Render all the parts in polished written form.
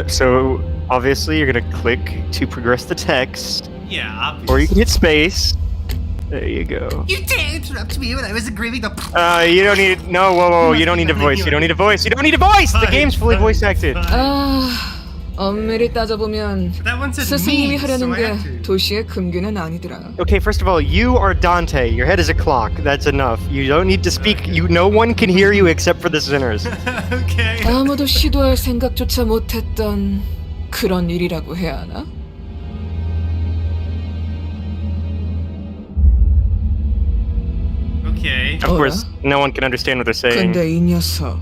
So obviously you're gonna click to progress the text. Yeah, obviously. Or you can hit space. There you go. You dare interrupt me when I was agreeing to. You don't need. No, whoa. You don't need a voice. You don't need a voice. You don't need a voice. The game's fully voice acted. 엄밀히 따져보면 스승님이 하려는 게 도시의 금기는 아니더라. Okay, first of all, you are Dante. Your head is a clock. That's enough. You don't need to speak. No one can hear you except for the sinners. Okay. 아무도 시도할 생각조차 못했던 그런 일이라고 해야 하나? Okay. Of course, no one can understand what they're saying. 근데 이 녀석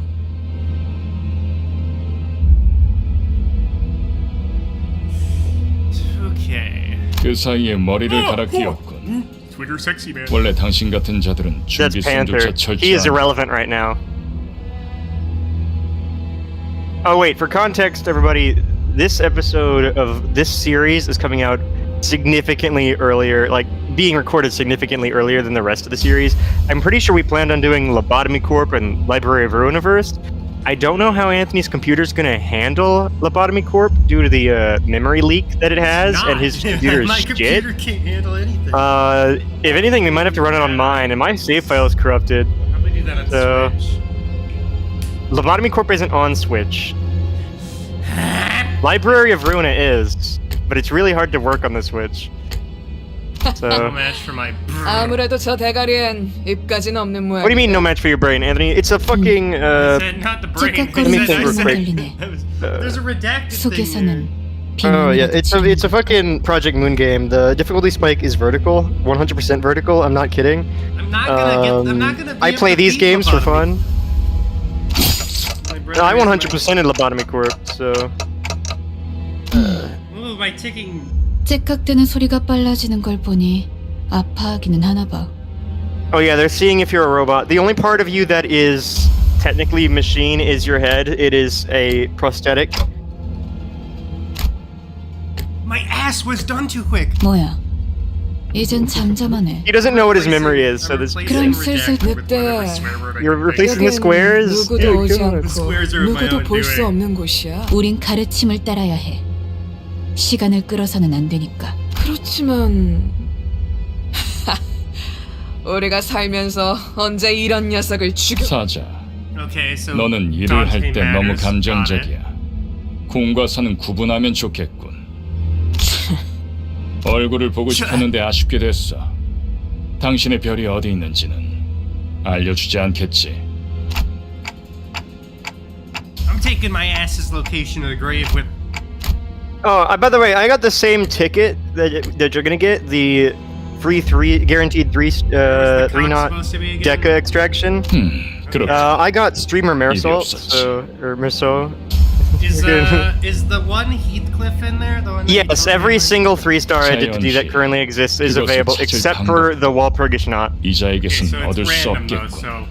그 사이에 머리를 갈아 끼웠군. 원래 당신 같은 자들은 That's Panther. 준비성조차 He is 철저한. irrelevant right now. Oh wait, for context, everybody, this episode of this series is coming out significantly earlier, like being recorded significantly earlier than the rest of the series. I'm pretty sure we planned on doing Lobotomy Corp and Library of Ruiniverse. I don't know how Anthony's computer's gonna handle Lobotomy Corp due to the memory leak that it has, and his computer is My shit. computer can't handle anything. If anything, we might have to run it on mine, and my save file is corrupted. Probably do that on So- Switch. Lobotomy Corp isn't on Switch. Library of Ruina is, but it's really hard to work on the Switch. No So, match for my. 아무래도 저 대가리엔 입까지는 없는 모양. what do you mean no match for your brain, Anthony? It's a fucking I said not the brain. Let me think real quick. There's a redacted thing 속에서는 here. Oh yeah, it's a fucking Project Moon game. The difficulty spike is vertical, 100% vertical. I'm not kidding. I'm not gonna. I play these games for fun. My brother I is 100% in Lobotomy Corp, so Ooh, my ticking. 째깍대는 소리가 빨라지는 걸 보니 아파하기는 하나 봐. oh yeah, they're seeing if you're a robot. The only part of you that is technically machine is your head. It is a prosthetic. My ass was done too quick. 뭐야? 이젠 잠잠하네. He doesn't know what his memory is, so this 그럼 슬슬 늑대. you're replacing the squares. 누구도 Dude, 오지 come on. 않고 squares are of my 누구도 own 볼 수 doing. 없는 곳이야. 우린 가르침을 따라야 해. 시간을 끌어서는 안 되니까. 그렇지만 우리가 살면서 언제 이런 녀석을 죽여? 사자, Okay, so 너는 일을 Dante 할 때 너무 matters. 감정적이야. 공과 사는 구분하면 좋겠군. 얼굴을 보고 싶었는데 아쉽게 됐어. 당신의 별이 어디 있는지는 알려주지 않겠지. I'm taking my ass's location to the grave with. Oh, by the way, I got the same ticket that you're gonna get, the free guaranteed three knot supposed to be again? Deca extraction. 그렇군. I got streamer Marisol, Idiot. or Mirso. Is the one Heathcliff in there? The one that Yes, you every told me single 3-star identity that currently exists is 이것을 available, 찾을 except for the Walpurgis knot. Okay, 이자에게선 so 얻을 it's 수 random though, 없겠군. so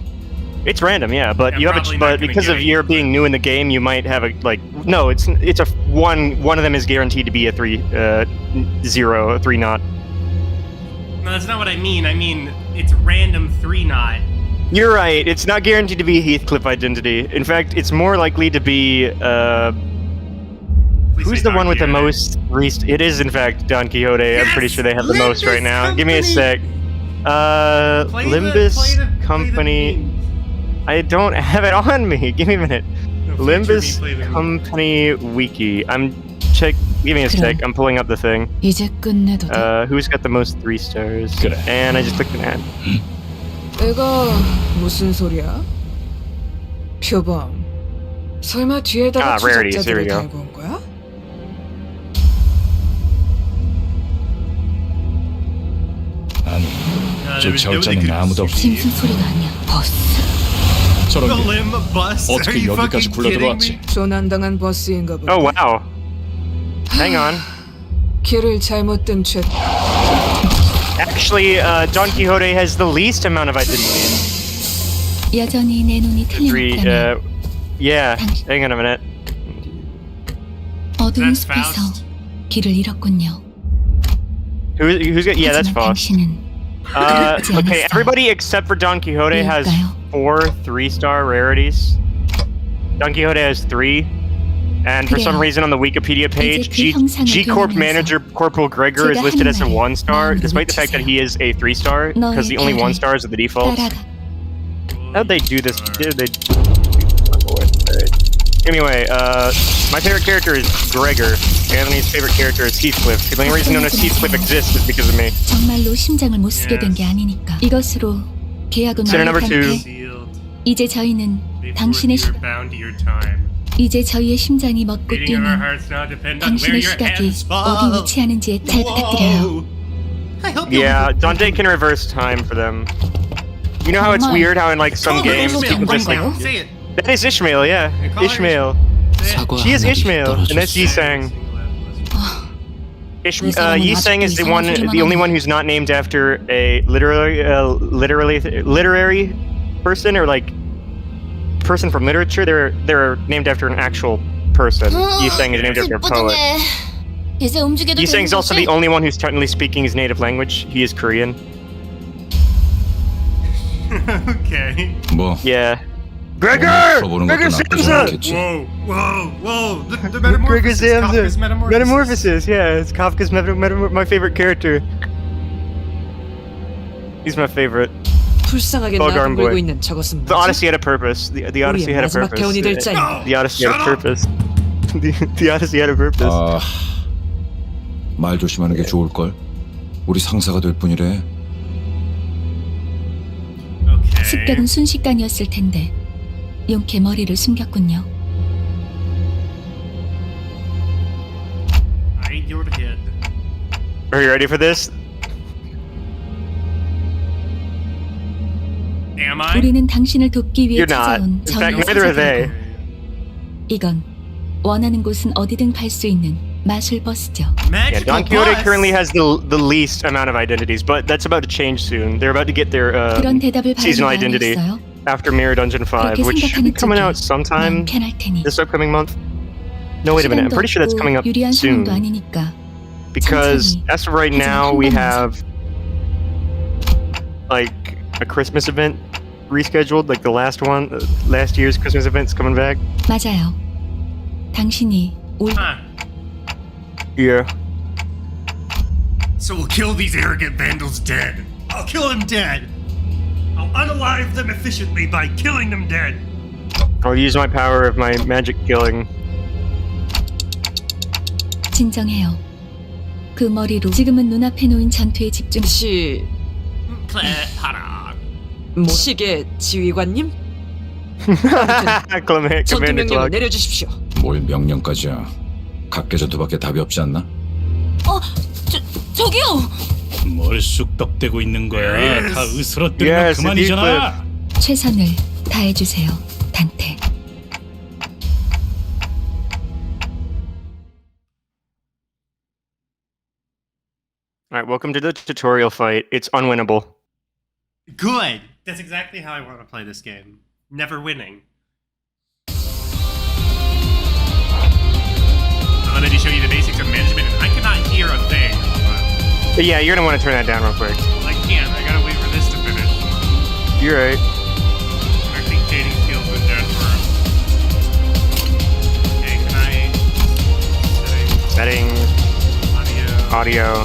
It's random, yeah, but Yeah, you have probably not but gonna because get of it, your but- being new in the game, you might have no, it's a one of them is guaranteed to be a 3 knot. no, that's not what I mean. I mean it's random 3 knot. You're right. It's not guaranteed to be a Heathcliff identity. In fact, it's more likely to be Please who's say the Don one with the Quixote. most It is in fact Don Quixote. I'm pretty Yes! sure they have the most right now. Limbus Give me a sec. Play Limbus play the Company. theme. I don't have it on me. Give me a minute. No, future Limbus me, play the- Company Wiki. Give me a sec. I'm pulling up the thing. 이제 끝내도 돼. Who's got the most 3 stars? 그래. And I just clicked an ad. 이거 무슨 소리야? 표범. 설마 뒤에다가 rarities, here we 추적자들을 go. 달고 온 거야? 아니, there was 쫓아올 자는 nobody 아무도 없어. 짐승 소리가 아니야. 버스. 저런 The 게 Limbus. Are 어떻게 you 여기까지 fucking 굴러 kidding 들어왔지? me? 조난당한 버스인가 보다. Oh wow. Hang on. 길을 잘못 든 죄. Actually, Don Quixote has the least amount of identities. 여전히 내 눈이 틀림없다면 Yeah. Hang on a minute. 어두운 That's 숲에서 Faust. 길을 잃었군요. Who's got? Yeah, that's 하지만 Faust. 당신은 그렇지 Okay, 않았어요. everybody except for Don Quixote has 왜일까요? 4 3-star rarities. Don Quixote has 3. And for some 그래요. reason on the Wikipedia page, 이제 그 형상을 G-Corp 그리면서 manager Corporal Gregor is 제가 listed 한 as a 말에 1-star, 마음을 despite the fact that he is a 3-star, because the only 너의 1-stars are the defaults. 따라가. How'd they do this? Did they? Anyway, my favorite character is Gregor. Anthony's favorite character is Heathcliff. The only reason known as Heathcliff exists is because of me. 정말로 심장을 못 쓰게 된 게 아니니까. 이것으로 계약은 Sinner number two. 완료한데 Sealed. 이제 저희는 Before 당신의 you were bound to your time. 이제 저희의 심장이 멎고 Beating of our 뛰는 hearts now depend on where 당신의 your 시각이 hands 어디 fall. 위치하는지에 잘 부탁드려요. I hope you'll Yeah, Dante can reverse time for them. You know how it's 정말. weird how in like some Call her games Ishmael. people just like Say it. that is Ishmael, yeah, call her Ishmael. Say it. She is Ishmael, and that's Yisang. Yisang is the only one who's not named after a literary person or like person from literature. They're named after an actual person. Yisang is named after a poet. 이제 움직여도 Yisang is also the only one who's technically speaking his native language. He is Korean. Okay. 뭐 Yeah. Gregor! 써보는 Gregor 것도 나쁘지 Samsa! 않겠지. Whoa. The Gregor metamorphosis. Kafka's Samsa! metamorphosis. Metamorphosis, yeah. It's Kafka's my favorite character. He's my favorite. 불쌍하게 Bug 나를 arm 물고 boy. 있는 저것은 The 뭐지? Odyssey had a purpose. The Odyssey had a 마지막 purpose. 개운이 될 자인가? The Odyssey had a Shut up! purpose. The Odyssey had a purpose. 말 조심하는 게 좋을 걸. 우리 상사가 될 뿐이래. Okay. 습격은 순식간이었을 텐데 용케 머리를 숨겼군요. Hide your head. Are you ready for this? Am I? 우리는 당신을 돕기 위해 You're not. 찾아온 In fact, 저희의 neither are they. 사자들이고 이건 원하는 곳은 어디든 갈 수 있는 마술 버스죠. Yeah, Magical Don Quixote bus. currently has the least amount of identities, but that's about to change soon. They're about to get their 그런 대답을 바라는 seasonal 마음이 identity 있어요. after Mirror Dungeon 5, 그렇게 which should be 생각하는 coming 쪽이 out sometime 마음 편할 테니. this upcoming month. No, wait a minute. I'm 시간도 pretty sure that's 없고 coming up 유리한 soon. 상황도 아니니까 Because 천천히. as of right 하지만 now, 한 we 번은 have like a Christmas event rescheduled, like the last year's Christmas event's coming back. 맞아요. 당신이 올 Huh. Yeah. So we'll kill these arrogant vandals dead. I'll kill them dead. I'll unalive them efficiently by killing them dead. I'll use my power of my magic killing. 진정해요. 그 머리로 지금은 눈앞에 놓인 전투에 집중. 시... 시계 지휘관님? Commander 전투 명령을 Clock. 내려주십시오. 뭘 명령까지야. 각계전투밖에 답이 없지 않나? 저기요. 뭘 쑥덕대고 있는 거야? 다 으스러뜨리면 Yes, 그만이잖아. 최선을 다해주세요, 단테. Alright, welcome to the tutorial fight. It's unwinnable. Good. That's exactly how I want to play this game. Never winning. So let me just show you the basics of management, and I cannot hear a thing. But yeah, you're gonna want to turn that down real quick. I can't. I gotta wait for this to finish. You're right. I think dating skills with that first. Okay, can I... Settings, Audio. audio.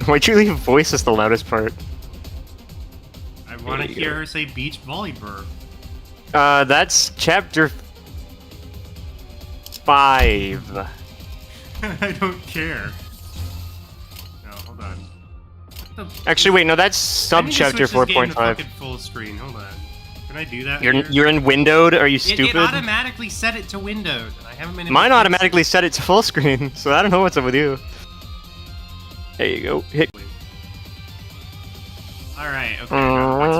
Why'd you leave voice as the loudest part? I want to There you hear go. her say beach volleyball. That's chapter 5. I don't care. No, hold on. Actually, wait, no, that's I need to sub-chapter switch this game to 4.5. fucking full screen. Hold on. Can I do that? You're here? you're in windowed? Are you It stupid? automatically set it to Windows, and I haven't been. able Mine to fix automatically set it to full screen, so I don't know what's up with you. There you go. Hit. Alright, okay. What's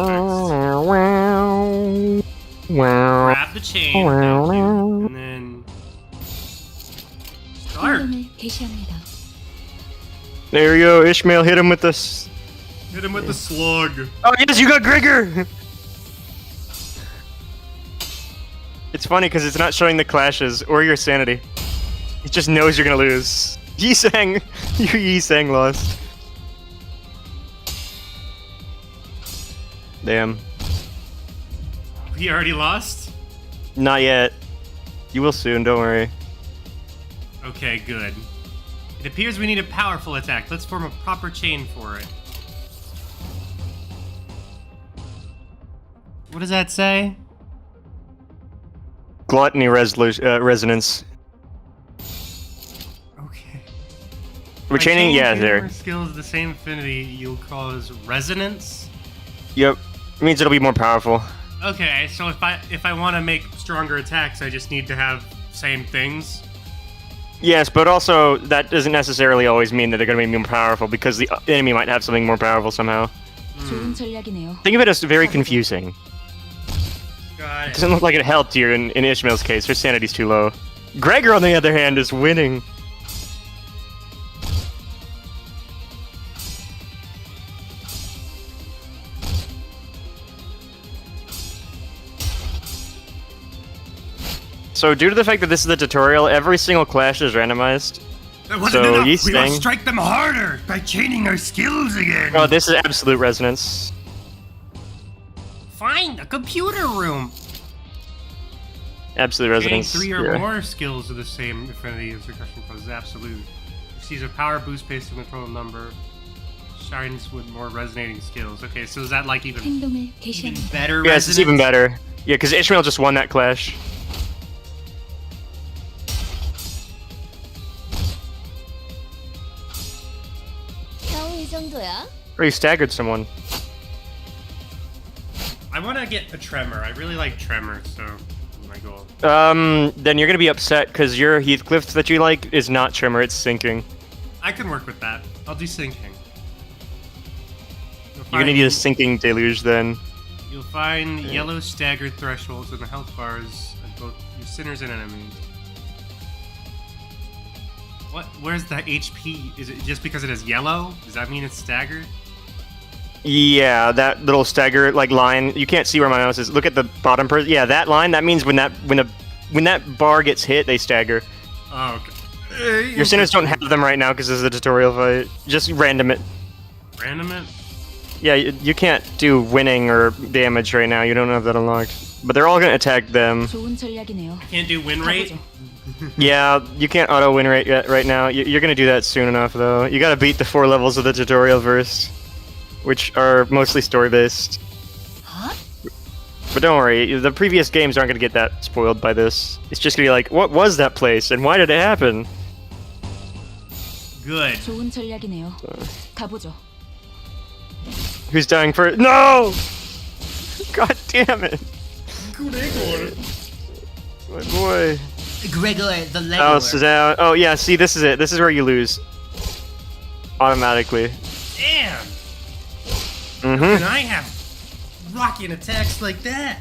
next? Grab the chain, thank you, and then start. 행동을 개시합니다. There we go. Ishmael hit him with this. Hit him with the slug. Oh yes, you got Gregor. It's funny because it's not showing the clashes or your sanity. It just knows you're gonna lose. Yi-Sang, Yi-Sang lost. Damn. He already lost? Not yet. You will soon. Don't worry. Okay, good. It appears we need a powerful attack. Let's form a proper chain for it. What does that say? Gluttony resonance. Okay. We're By chaining. Yeah, two or there. more skills of the same affinity, you'll cause resonance. Yep. It means it'll be more powerful. Okay, so if I want to make stronger attacks, I just need to have same things. Yes, but also that doesn't necessarily always mean that they're going to be more powerful because the enemy might have something more powerful somehow. 좋은 전략이네요. Think of it as very confusing. Got It it. doesn't look like it helped you in Ishmael's case. Her sanity's too low. Gregor, on the other hand, is winning. So, due to the fact that this is the tutorial, every single clash is randomized. That wasn't So, enough. We Yi-Sang- must strike them harder by chaining our skills again. Oh, this is absolute resonance. Find a computer room. Absolute Chaining resonance. 3 or yeah. more skills of the same affinity as recursion causes absolute. Receives a power boost based on the total number. Shines with more resonating skills. Okay, so is that like even 행동을 개시합니다. better? Yes, it's resonance? even better. Yeah, because Ishmael just won that clash. Or he staggered someone. I want to get a tremor. I really like tremor, so that's my goal. Then you're gonna be upset because your Heathcliff that you like is not Tremor, it's Sinking. I can work with that. I'll do sinking. You're gonna need a Sinking Deluge then. You'll find yellow staggered thresholds in the health bars of both your sinners and enemies. What? Where's the HP? Is it just because it is yellow? Does that mean it's staggered? Yeah, that little stagger like line. You can't see where my mouse is. Look at the bottom person. Yeah, that line. That means when that bar gets hit, they stagger. Oh, okay. Your sinners don't have them right now because this is a tutorial fight. Just random it. Random it? Yeah, you can't do winning or damage right now. You don't have that unlocked. But they're all gonna attack them. 좋은 전략이네요. Can't do win rate? 가보죠. Yeah, you can't auto win rate yet right now. You're gonna do that soon enough though. You gotta beat the 4 levels of the tutorial first, which are mostly story based. Huh? But don't worry, the previous games aren't gonna get that spoiled by this. It's just gonna be like, what was that place and why did it happen? Good. 좋은 전략이네요. 가보죠. Who's dying first? No! God damn it! Gregor. My boy. Gregor the House is out. Oh yeah, see, this is it. This is where you lose. Automatically. Damn! Mm-hmm. And I have rocking attacks like that.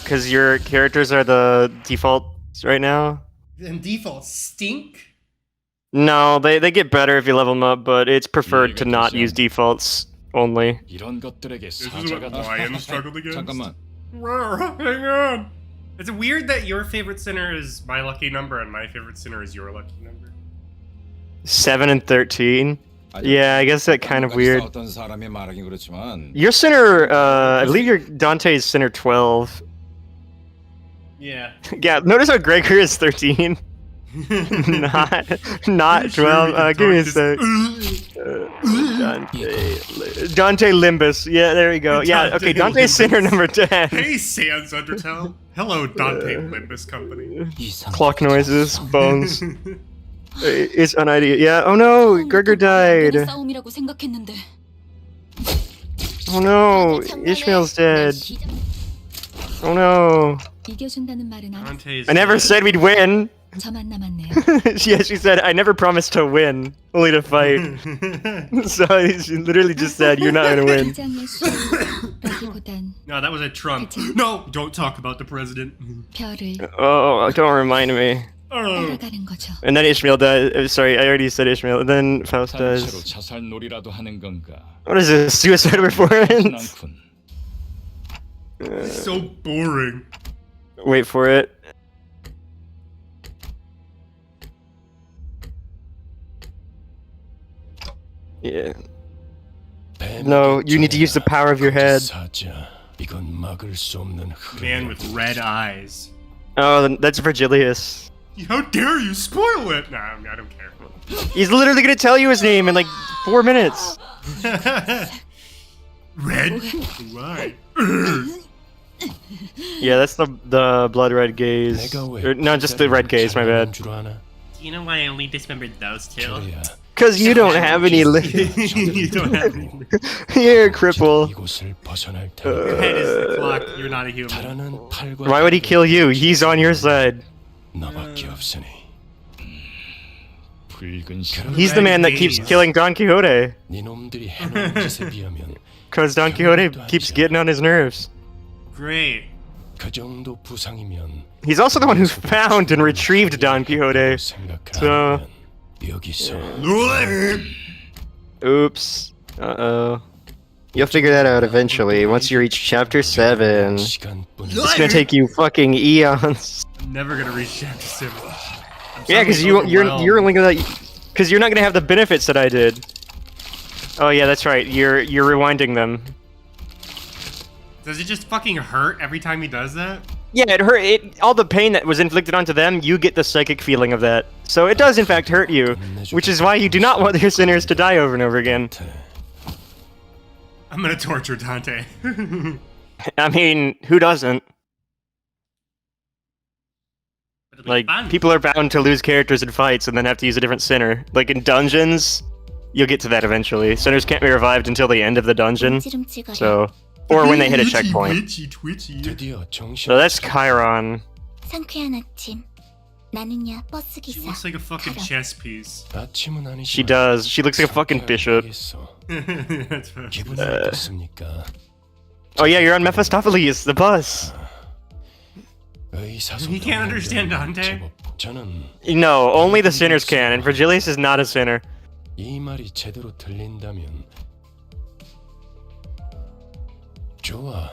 Cause your characters are the defaults right now. Then defaults stink? No, they get better if you level them up, but it's preferred to not use defaults only. 이런 것들에게 This is 사자가 what Lion struggled against. 잠깐만. Hang on. It's weird that your favorite sinner is my lucky number and my favorite sinner is your lucky number. 7 and 13. Yeah, I guess that kind of weird. 싸웠던 사람이 말하긴 그렇지만 Your sinner, I believe your Dante's sinner 12. Yeah. Yeah, notice how Gregor is 13. not 12. Give me a sec. Dante Limbus. Yeah, there you go. Yeah, okay, Dante Dante's sinner Limbus. number 10. Hey, Sans Undertale. Hello, Dante Limbus Company. Clock noises, bones. It's an idea. Yeah, oh no, Gregor died. 싸움이라고 생각했는데. Oh no, Ishmael's dead. Oh no. 이겨준다는 말은 안 했어. Dante's I never said we'd win. 저만 남았네요. Yeah, she said, I never promised to win, only to fight. So she literally just said, you're not gonna win. 긴장의 수라기보단 No, that was a Trump. No, don't talk about the president. 별을 Oh, don't remind me. 따라가는 거죠. And then Ishmael does. Sorry, I already said Ishmael. And then Faust 단체로 does. 자살놀이라도 하는 건가? What is this? Suicide performance? 않군. So boring. Wait for it. Yeah. No, you need to use the power of your head. Man with red eyes. Oh, that's Virgilius. How dare you spoil it? No, I don't care. He's literally gonna tell you his name in like 4 minutes. Red? Why? Yeah, that's the blood red gaze. Or, no, just the red gaze, my bad. Do you know why I only dismembered those two? Cause you don't have any You don't have any. You're a cripple. Your head is the clock. You're not a human. Why would he kill you? He's on your side. He's the man that keeps killing Don Quixote. Cause Don Quixote keeps getting on his nerves. Great. He's also the one who found and retrieved Don Quixote. So, oops. Uh-oh. You'll figure that out eventually, once you reach chapter 7. It's gonna take you fucking eons. I'm never gonna reach chapter 7. Yeah, cause you're only gonna, cause you're not gonna have the benefits that I did. Oh yeah, that's right. You're rewinding them. Does it just fucking hurt every time he does that? Yeah, it hurt. All the pain that was inflicted onto them, you get the psychic feeling of that. So it does in fact hurt you, which is why you do not want your sinners to die over and over again. I'm gonna torture Dante. I mean, who doesn't? It'll be Like, fun. people are bound to lose characters in fights and then have to use a different sinner. Like in dungeons, you'll get to that eventually. Sinners can't be revived until the end of the dungeon. So, or when they hit a checkpoint. So that's Chiron. 상쾌한 아침. 나는야 버스 She 기사. looks like a fucking chess piece. She does. She looks like a fucking bishop. That's what- Oh yeah, you're on Mephistopheles, the bus. He can't understand Dante? No, only the sinners can, and Virgilius is not a sinner. 이 말이 제대로 들린다면 좋아.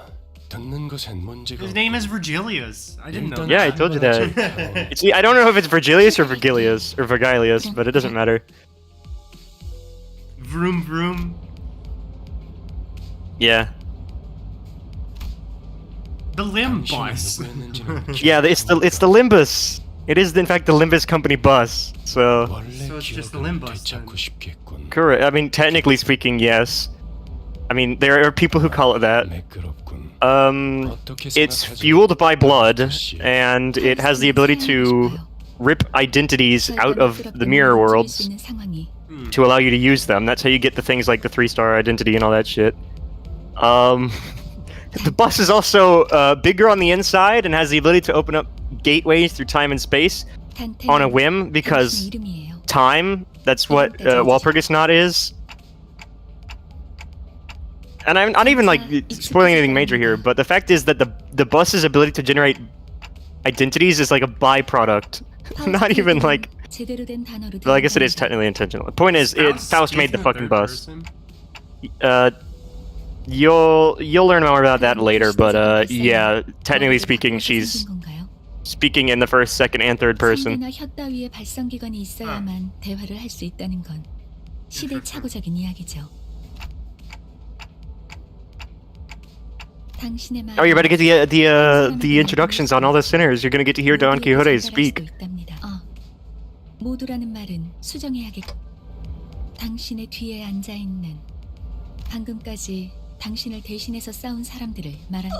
듣는 것엔 문제가 His name is Virgilius. I didn't know Yeah, I that. told you that. See, I don't know if it's Virgilius or Virgilius, or Virgilius, but it doesn't matter. Vroom vroom. Yeah. The Limbus. Yeah, it's the Limbus. It is in fact the Limbus company bus. So So it's just the Limbus then. correct. I mean, technically speaking, yes. I mean, there are people who call it that. It's fueled by blood, and it has the ability to rip identities out of the mirror worlds to allow you to use them. That's how you get the things like the 3-star identity and all that shit. The bus is also bigger on the inside and has the ability to open up gateways through time and space on a whim, because time, that's what Walpurgis Knot is. And I'm not even like spoiling anything major here, but the fact is that the bus's ability to generate identities is like a byproduct. Not even like, well, I guess it is technically intentional. The point is, Faust made the fucking bus. You'll learn more about that later, but yeah, technically speaking, she's speaking in the first, second, and third person. 혀 따위에 발성기관이 있어야만 대화를 할 수 있다는 건 시대착오적인 이야기죠. Oh, you're about to get the introductions on all the sinners. You're gonna get to hear Don Quixote speak. 모두라는 말은 수정해야겠. 당신의 뒤에 앉아 있는 방금까지 당신을 대신해서 싸운 사람들을 말한.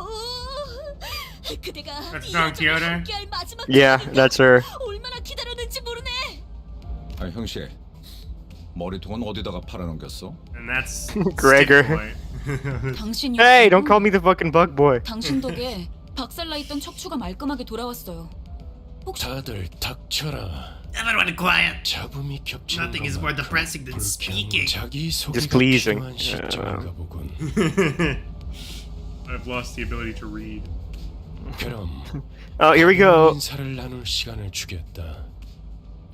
그대가 That's Don Quixote? 함께할 마지막 Yeah, that's her. 얼마나 기다렸는지 모르네. 아 형씨, 머리통은 어디다가 팔아넘겼어? And that's Gregor. Stick Boy. 당신이 Hey, don't call me the fucking bug boy. 당신 덕에 박살나 있던 척추가 말끔하게 돌아왔어요. 다들 닥쳐라. Everyone quiet. 잡음이 겹치는 Nothing is more depressing than speaking. 자기 소개가 Displeasing. 필요한 시점인가 보군. I've lost the ability to read. 그럼 Oh, here we go. 인사를 나눌 시간을 주겠다.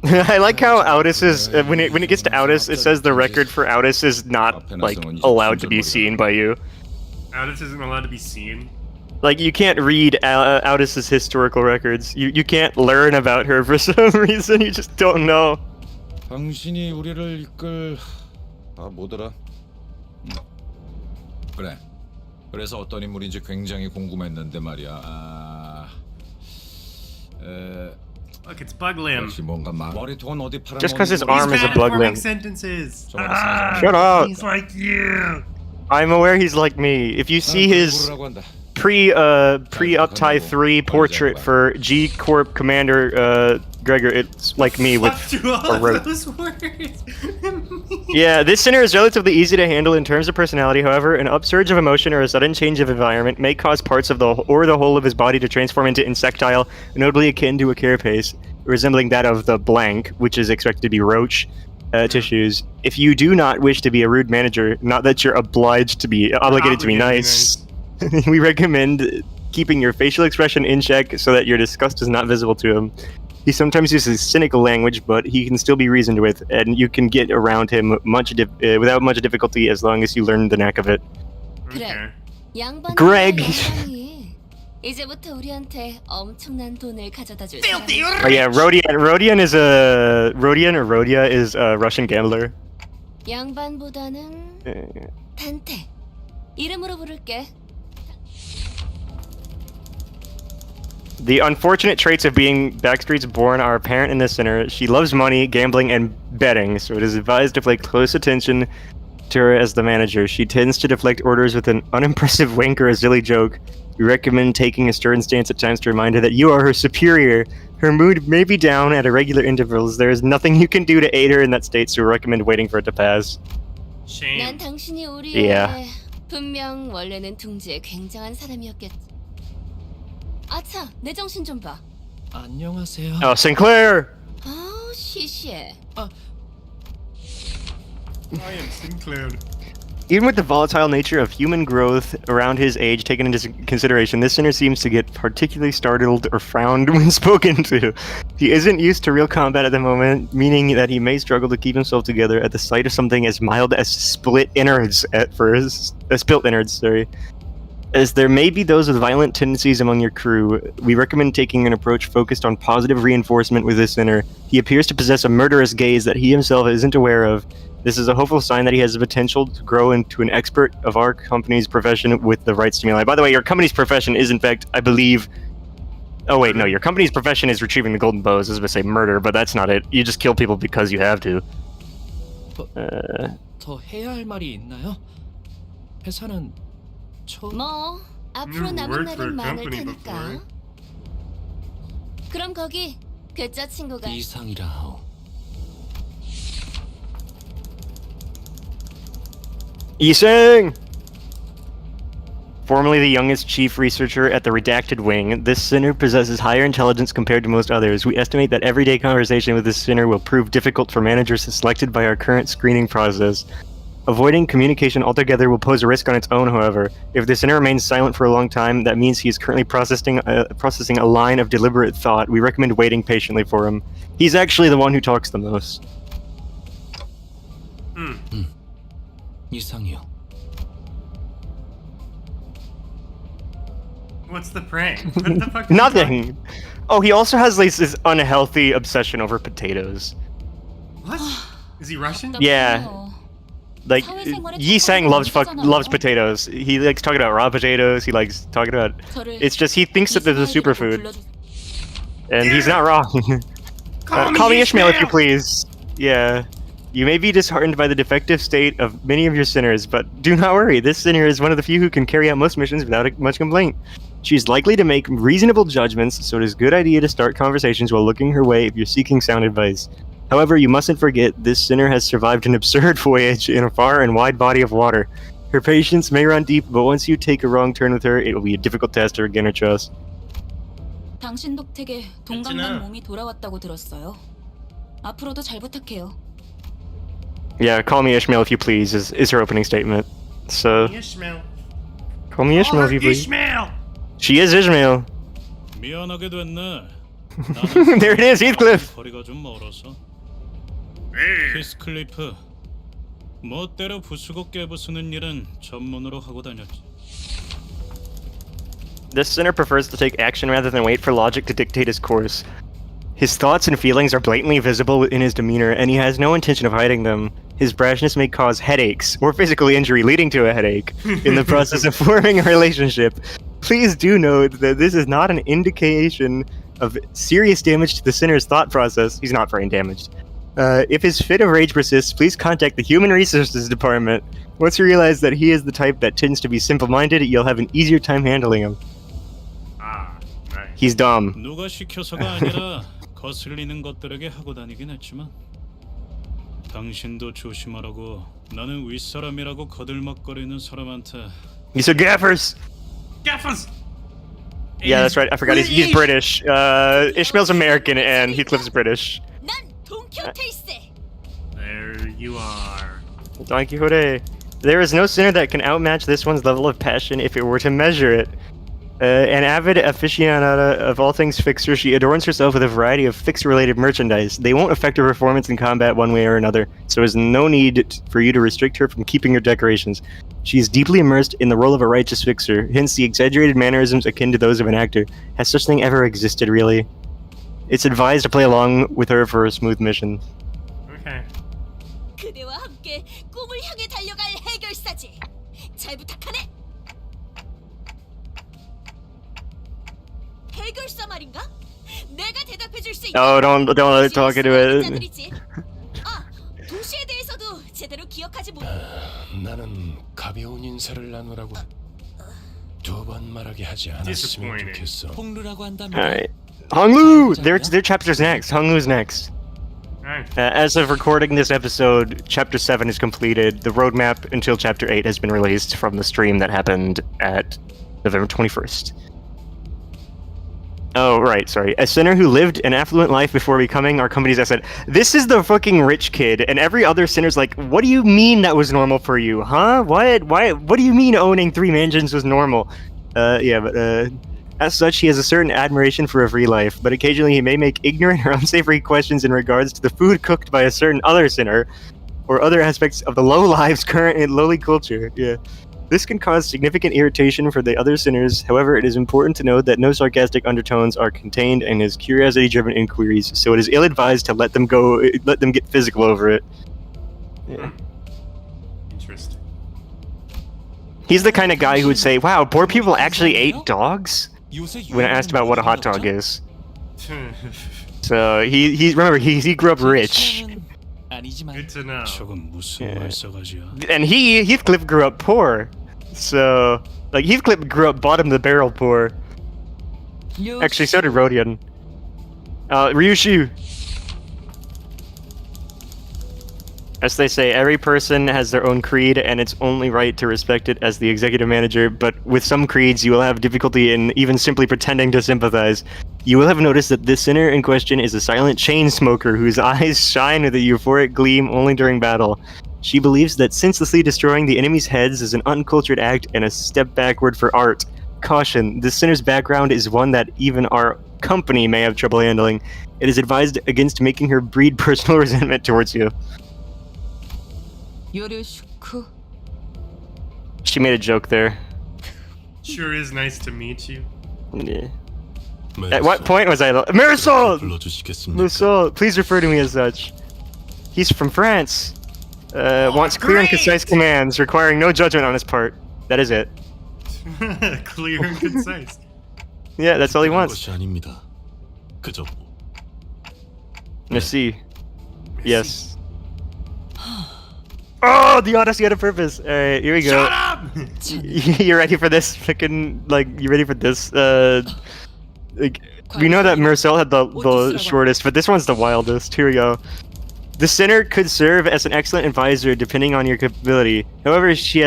I like how Audis is when it gets to Audis, it says the record for Audis is not like allowed to be seen by you. Audis isn't allowed to be seen. Like you can't read Audis's historical records. You can't learn about her for some reason. You just don't know. 당신이 우리를 이끌 뭐더라? 그래. 그래서 어떤 인물인지 굉장히 궁금했는데 말이야. Look, it's Bug Limb. 역시 뭔가 머리통은 어디 팔아. Just 'cause his He's arm is a bad at bug forming limb. sentences. Shut up. He's like you. I'm aware he's like me. If you see his pre-Uptie 3 portrait for G Corp Commander Gregor, it's like me with Fuck you all a rope. those words. Yeah, this sinner is relatively easy to handle in terms of personality. However, an upsurge of emotion or a sudden change of environment may cause parts of the whole of his body to transform into insectile, notably akin to a carapace, resembling that of the blank, which is expected to be roach tissues. If you do not wish to be a rude manager, not that you're obligated to be nice, we recommend keeping your facial expression in check so that your disgust is not visible to him. He sometimes uses cynical language, but he can still be reasoned with, and you can get around him without much difficulty as long as you learn the knack of it. Okay. Greg. 이제부터 우리한테 엄청난 돈을 가져다 줄 Filthy 사람. Oh yeah, Rodian is a Russian gambler. 양반보다는 단테. 이름으로 부를게. The unfortunate traits of being Backstreet's born are apparent in this sinner. She loves money, gambling, and betting, so it is advised to pay close attention to her as the manager. She tends to deflect orders with an unimpressive wink or a silly joke. We recommend taking a stern stance at times to remind her that you are her superior. Her mood may be down at irregular intervals. There is nothing you can do to aid her in that state, so we recommend waiting for it to pass. Shame. 난 당신이 우리의 Yeah. 분명 원래는 둥지에 굉장한 사람이었겠지. 아차, 내 정신 좀 봐. 안녕하세요. Oh, Sinclair! 아우, 시시해. I am Sinclair. Even with the volatile nature of human growth around his age taken into consideration, this sinner seems to get particularly startled or frowned when spoken to. He isn't used to real combat at the moment, meaning that he may struggle to keep himself together at the sight of something as mild as split innards at first. Spilt innards, sorry. As there may be those with violent tendencies among your crew, we recommend taking an approach focused on positive reinforcement with this sinner. He appears to possess a murderous gaze that he himself isn't aware of. This is a hopeful sign that he has the potential to grow into an expert of our company's profession with the right stimuli. By the way, your company's profession is, in fact, I believe... Oh wait, no, your company's profession is retrieving the golden bows. I was going to say murder, but that's not it. You just kill people because you have to. 더 해야 할 말이 있나요? 회사는 뭐 앞으로 You've 남은 worked for a 날은 많을 company 테니까. before. 그럼 거기 괴짜 친구가 이상이라. Yiseng! Formerly the youngest chief researcher at the Redacted Wing, this sinner possesses higher intelligence compared to most others. We estimate that everyday conversation with this sinner will prove difficult for managers selected by our current screening process. Avoiding communication altogether will pose a risk on its own, however. If the sinner remains silent for a long time, that means he is currently processing a line of deliberate thought. We recommend waiting patiently for him. He's actually the one who talks the most. 이상이요. What's the prank? What the fuck? Nothing! Oh, he also has like, this unhealthy obsession over potatoes. What? Is he Russian? Yeah. Like, Yiseng loves potatoes. He likes talking about raw potatoes, he likes talking about... It's just, he thinks that there's a superfood. And he's not wrong. Call me Ishmael if you please. Yeah. You may be disheartened by the defective state of many of your sinners, but do not worry. This sinner is one of the few who can carry out most missions without much complaint. She's likely to make reasonable judgments, so it is a good idea to start conversations while looking her way if you're seeking sound advice. However, you mustn't forget, this sinner has survived an absurd voyage in a far and wide body of water. Her patience may run deep, but once you take a wrong turn with her, it will be a difficult task to regain her trust. 당신 덕택에 괜찮아. 동강만 몸이 돌아왔다고 들었어요. 앞으로도 잘 부탁해요. Yeah, call me Ishmael if you please is her opening statement. So Ishmael. call me Ishmael if you please. Ishmael. She is Ishmael. 미안하게 됐네. There it is, Heathcliff. 거리가 좀 멀어서. Hey. 히스클리프. 멋대로 부수고 깨부수는 일은 전문으로 하고 다녔지. This sinner prefers to take action rather than wait for logic to dictate his course. His thoughts and feelings are blatantly visible in his demeanor, and he has no intention of hiding them. His brashness may cause headaches or physical injury leading to a headache in the process of forming a relationship. Please do note that this is not an indication of serious damage to the sinner's thought process. He's not brain damaged. If his fit of rage persists, please contact the Human Resources Department. Once you realize that he is the type that tends to be simple-minded, you'll have an easier time handling him. Ah, nice. He's dumb. 누가 시켜서가 아니라 거슬리는 것들에게 하고 다니긴 했지만 당신도 조심하라고. 나는 윗사람이라고 거들먹거리는 사람한테. You said gaffers! Gaffers. Yeah, that's right. I forgot he's British. Ishmael's American and Heathcliff's British. 난 돈키호테일세. There you are. Don Quixote. There is no sinner that can outmatch this one's level of passion if it were to measure it. An avid aficionada of all things fixer, she adorns herself with a variety of fixer-related merchandise. They won't affect her performance in combat one way or another, so there's no need for you to restrict her from keeping her decorations. She is deeply immersed in the role of a righteous fixer, hence the exaggerated mannerisms akin to those of an actor. Has such thing ever existed, really? It's advised to play along with her for a smooth mission. Okay. 그대와 함께 꿈을 향해 달려갈 해결사지. 잘 부탁하네. 해결사 말인가? 내가 대답해줄 수 있는. Oh, don't let her talk into it. 아, 도시에 대해서도 제대로 기억하지 못. 나는 가벼운 인사를 나누라고 2번 말하게 하지 않았으면 Disappointing. 좋겠어. 폭루라고 한다면 Alright. Honglu! Their chapter's next. Honglu's next. Alright. As of recording this episode, Chapter 7 is completed. The roadmap until Chapter 8 has been released from the stream that happened at November 21st. Oh, right, sorry. A sinner who lived an affluent life before becoming our company's asset. This is the fucking rich kid, and every other sinner's like, what do you mean that was normal for you, huh? What? Why? What do you mean owning 3 mansions was normal? As such, he has a certain admiration for a free life, but occasionally he may make ignorant or unsavory questions in regards to the food cooked by a certain other sinner, or other aspects of the low lives current in lowly culture. Yeah. This can cause significant irritation for the other sinners. However, it is important to note that no sarcastic undertones are contained in his curiosity-driven inquiries, so it is ill-advised to let them get physical over it. Yeah. Interesting. He's the kind of guy who would say, "Wow, poor people actually ate dogs?" when I asked about what a hot dog is. So he grew up rich. 아니지만 Good to know. 저건 무슨 예. 말싸가지야? And Heathcliff grew up poor. So, like, Heathcliff grew up bottom of the barrel poor. Actually, so did Rodion. Ryushu. As they say, every person has their own creed, and it's only right to respect it as the executive manager, but with some creeds, you will have difficulty in even simply pretending to sympathize. You will have noticed that this sinner in question is a silent chain smoker whose eyes shine with a euphoric gleam only during battle. She believes that senselessly destroying the enemy's heads is an uncultured act and a step backward for art. Caution, this sinner's background is one that even our company may have trouble handling. It is advised against making her breed personal resentment towards you. She made a joke there. Sure is nice to meet you. Yeah. At what point was I... Marisol! 불러주시겠습니까? Marisol, please refer to me as such. He's from France. Wants clear and concise commands, requiring no judgment on his part. That is it. Clear and concise. Yeah, that's all he wants. 것이 아닙니다. 그저 Merci. Yes. Oh, the Odyssey had a purpose. Alright, here we go. Shut up! You ready for this? Freaking, like, you ready for this? Like, we know that Marcel had the shortest, but this one's the wildest. Here we go. The center could serve as an excellent advisor depending on your capability. However, she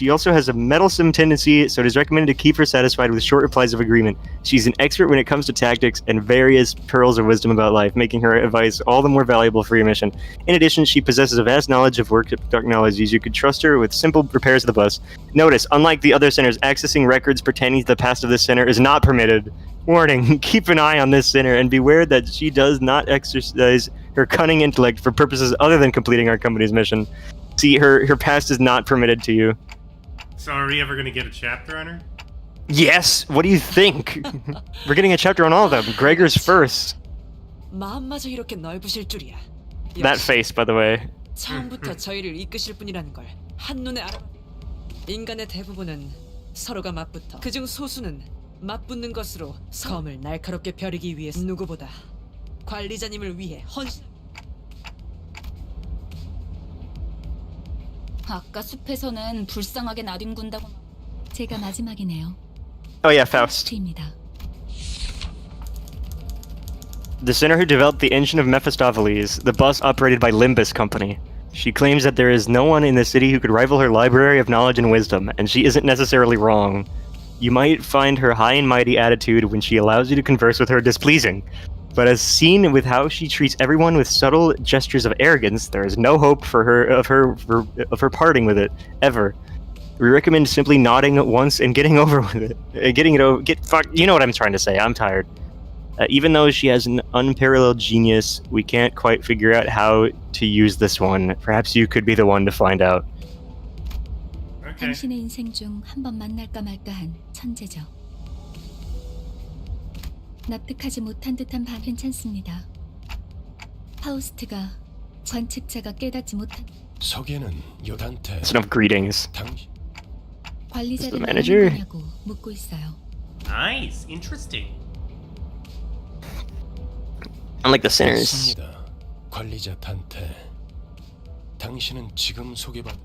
also has a meddlesome tendency, so it is recommended to keep her satisfied with short replies of agreement. She's an expert when it comes to tactics and various pearls of wisdom about life, making her advice all the more valuable for your mission. In addition, she possesses a vast knowledge of work technologies. You could trust her with simple repairs of the bus. Notice, unlike the other centers, accessing records pertaining to the past of this center is not permitted. Warning, keep an eye on this center and beware that she does not exercise her cunning intellect for purposes other than completing our company's mission. See, her past is not permitted to you. So are we ever going to get a chapter on her? Yes! What do you think? We're getting a chapter on all of them. Gregor's first. 마음마저 이렇게 넓으실 줄이야. That face, by the way. 처음부터 저희를 이끄실 분이라는 걸 한눈에 알아. 인간의 대부분은 서로가 맞붙어 그중 소수는 맞붙는 것으로 검을 날카롭게 벼르기 위해 누구보다 관리자님을 위해 헌신. 아까 숲에서는 불쌍하게 나뒹군다고. 제가 마지막이네요. Oh yeah, Faust. 파우스트입니다. The center who developed the engine of Mephistopheles, the bus operated by Limbus Company. She claims that there is no one in the city who could rival her library of knowledge and wisdom, and she isn't necessarily wrong. You might find her high and mighty attitude when she allows you to converse with her displeasing, but as seen with how she treats everyone with subtle gestures of arrogance, there is no hope for her of her parting with it ever. We recommend simply nodding once and getting over with it. You know what I'm trying to say. I'm tired. Even though she has an unparalleled genius, we can't quite figure out how to use this one. Perhaps you could be the one to find out. Okay. 당신의 인생 중 한 번 만날까 말까한 천재죠. 납득하지 못한 듯한 반 괜찮습니다. 파우스트가 관측자가 깨닫지 못한 석에는 요단테 That's enough greetings. 당신 관리자를 manager? 만나냐고 묻고 있어요. Nice. Interesting. Unlike the sinners. 맞습니다. 관리자 단테. 당신은 지금 소개받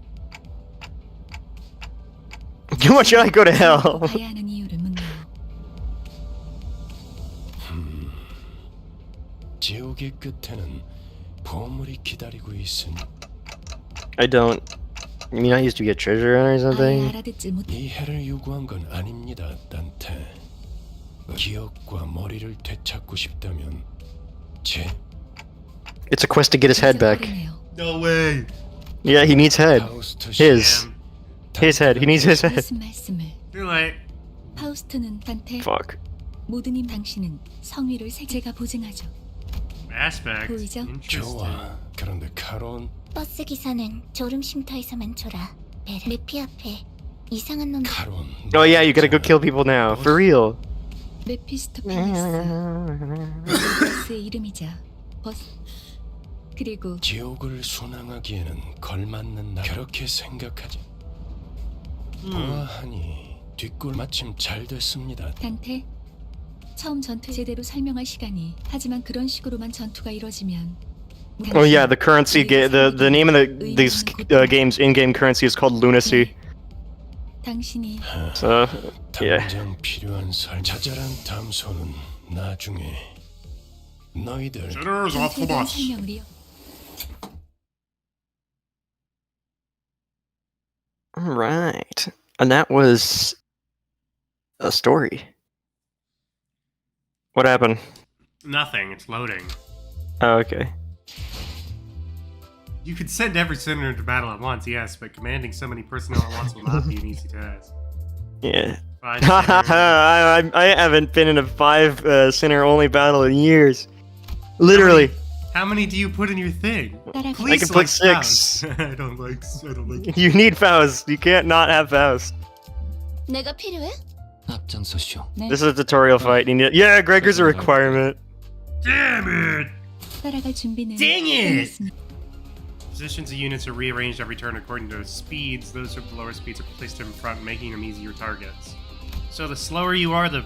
Why should I go to hell? 봐야 하는 이유를 묻네요. 지옥의 끝에는 보물이 기다리고 있으니 I don't. You mean I used to get treasure or 아예 something? 알아듣질 못. 이 해를 요구한 건 아닙니다, 단테. 기억과 머리를 되찾고 싶다면 It's a quest to get his head back. No way. Yeah, he needs head. 파우스트 His. His head. He needs his head. 무슨 말씀을? Too late. 파우스트는 단테. Fuck. 모두님 당신은 성위를 제가 보증하죠. Aspect. 보이죠? Interesting. 좋아. 그런데 카론 버스 기사는 졸음 쉼터에서만 졸아. 레피 앞에 이상한 놈. 카론. Oh yeah, you gotta go kill people now. For real. 메피스토펠레스. 버스의 이름이자 버스. 그리고 지옥을 순항하기에는 걸맞는 나 그렇게 생각하지. 보아하니 뒷골 마침 잘 됐습니다. 단테. 처음 전투 제대로 설명할 시간이. 하지만 그런 식으로만 전투가 이루어지면. Oh yeah, the currency. The name of these games in-game currency is called lunacy. 당신이 So yeah. 당장 필요한 살 자잘한 담소는 나중에 너희들 Generous off the 전투에 대한 bus. 설명을요. All right, and that was a story. What happened? Nothing. It's loading. Oh, okay. You could send every senator into battle at once, yes, but commanding so many personnel at once will not be an easy task. Yeah. 5 senators. I haven't been in a 5 center only battle in years. Literally. How many do you put in your thing? 따라가. Please I can put select 6. Faust. I don't like it. You need Faust. You can't not have Faust. 내가 필요해? 앞장서시오. 네. This is a tutorial fight. Yeah, Gregor's a requirement. Damn it! 따라갈 준비는 Dang it! 끝났습니다. Positions of units are rearranged every turn according to speeds. Those with the lower speeds are placed in front, making them easier targets. So the slower you are, the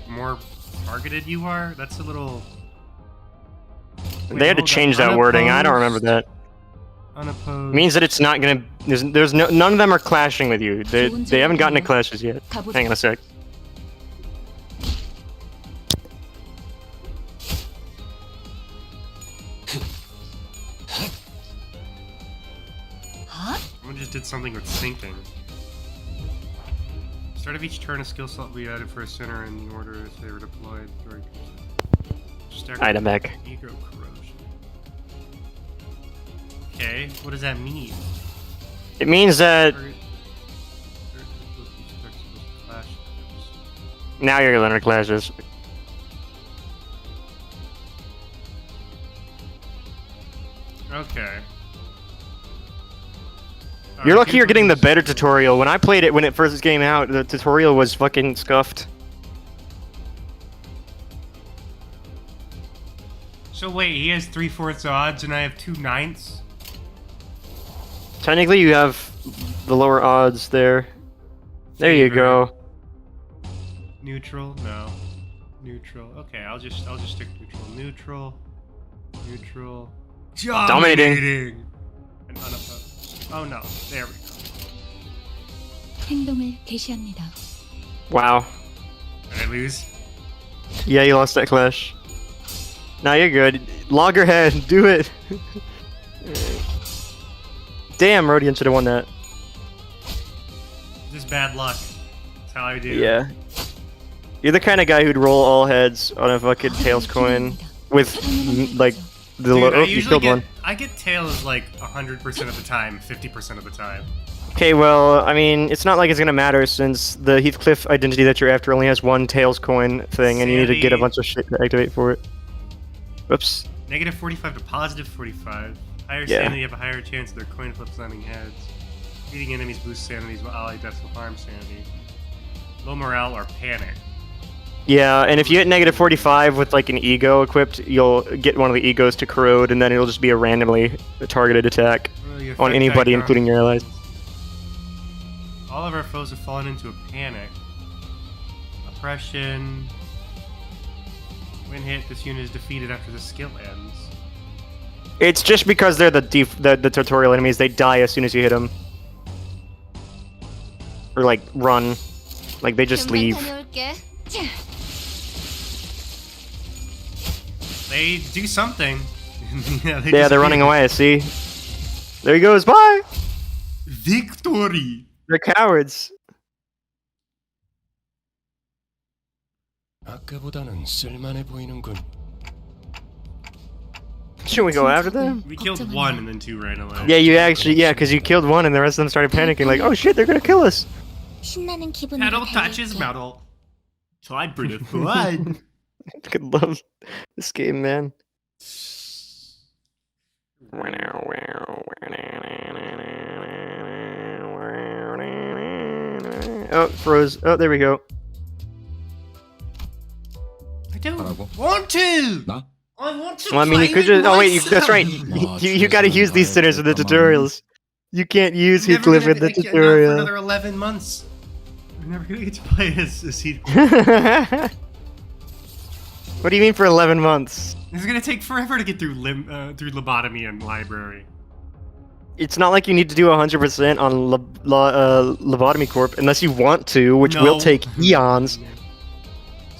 more targeted you are? That's a little... Wait, They had to hold change on. that wording. I don't remember that. Unopposed. It means that it's not gonna. There's no. None of them are clashing with you. They haven't gotten to clashes yet. Hang on a sec. something with sinking. Start of each turn, a skill slot will be added for a center in the order if they were deployed during Item back. ego corrosion. Okay, what does that mean? It means that now you're gonna learn clashes. Okay. You're lucky you're getting the better tutorial. When I played it when it first came out, the tutorial was fucking scuffed. So wait, he has 3/4 odds and I have 2/9? Technically, you have the lower odds there. There you go. Neutral? No. Neutral. Okay, I'll just stick neutral. Neutral. Dominating. And unopposed. Oh no, there we go. 행동을 개시합니다. Wow. Did I lose? Yeah, you lost that clash. Now you're good. Loggerhead, do it. Damn, Rodian should have won that. Just bad luck. That's how I do. Yeah. You're the kind of guy who'd roll all heads on a fucking tails coin with like the Dude, I you usually killed get, one. I get tails like 100% of the time, 50% of the time. Okay, well, I mean, it's not like it's gonna matter since the Heathcliff identity that you're after only has one tails coin thing, and you need to get a bunch of shit to activate for it. Whoops. Negative 45 to positive 45. Higher Yeah. sanity have a higher chance of their coin flips landing heads. Beating enemies boosts sanities while ally deaths will harm sanity. Low morale or panic. Yeah, and if you hit negative 45 with like an ego equipped, you'll get one of the egos to corrode, and then it'll just be a randomly targeted attack You on affect anybody, icons. including your allies. All of our foes have fallen into a panic. Oppression. When hit, this unit is defeated after the skill ends. It's just because they're the tutorial enemies, they die as soon as you hit them. Or like, run. Like, they just 금방 leave. 다녀올게. They do something. Yeah, They're running away, see? There he goes, bye! Victory! They're cowards. 아까보다는 쓸만해 보이는군. Should we go after them? We killed one and then two ran away. Yeah, you actually, yeah, because you killed one and the rest of them started panicking, like, oh shit, they're gonna kill us! 신나는 기분으로 Metal touches 달릴게. metal. Tried British blood. I could love this game, man. Oh, froze. Oh, there we go. I don't 하라고? want to! 나? I want to Well, I mean, you play could just. with Oh, wait, that's myself. right. You gotta use these sinners with the tutorials. You can't use Never Heathcliff gonna with the get- not For tutorial. another 11 months. We're never gonna get to play as Heathcliff. What do you mean for 11 months? It's gonna take forever to get through through lobotomy and library. It's not like you need to do 100% on Lobotomy Corp unless you want to, which will No. take eons.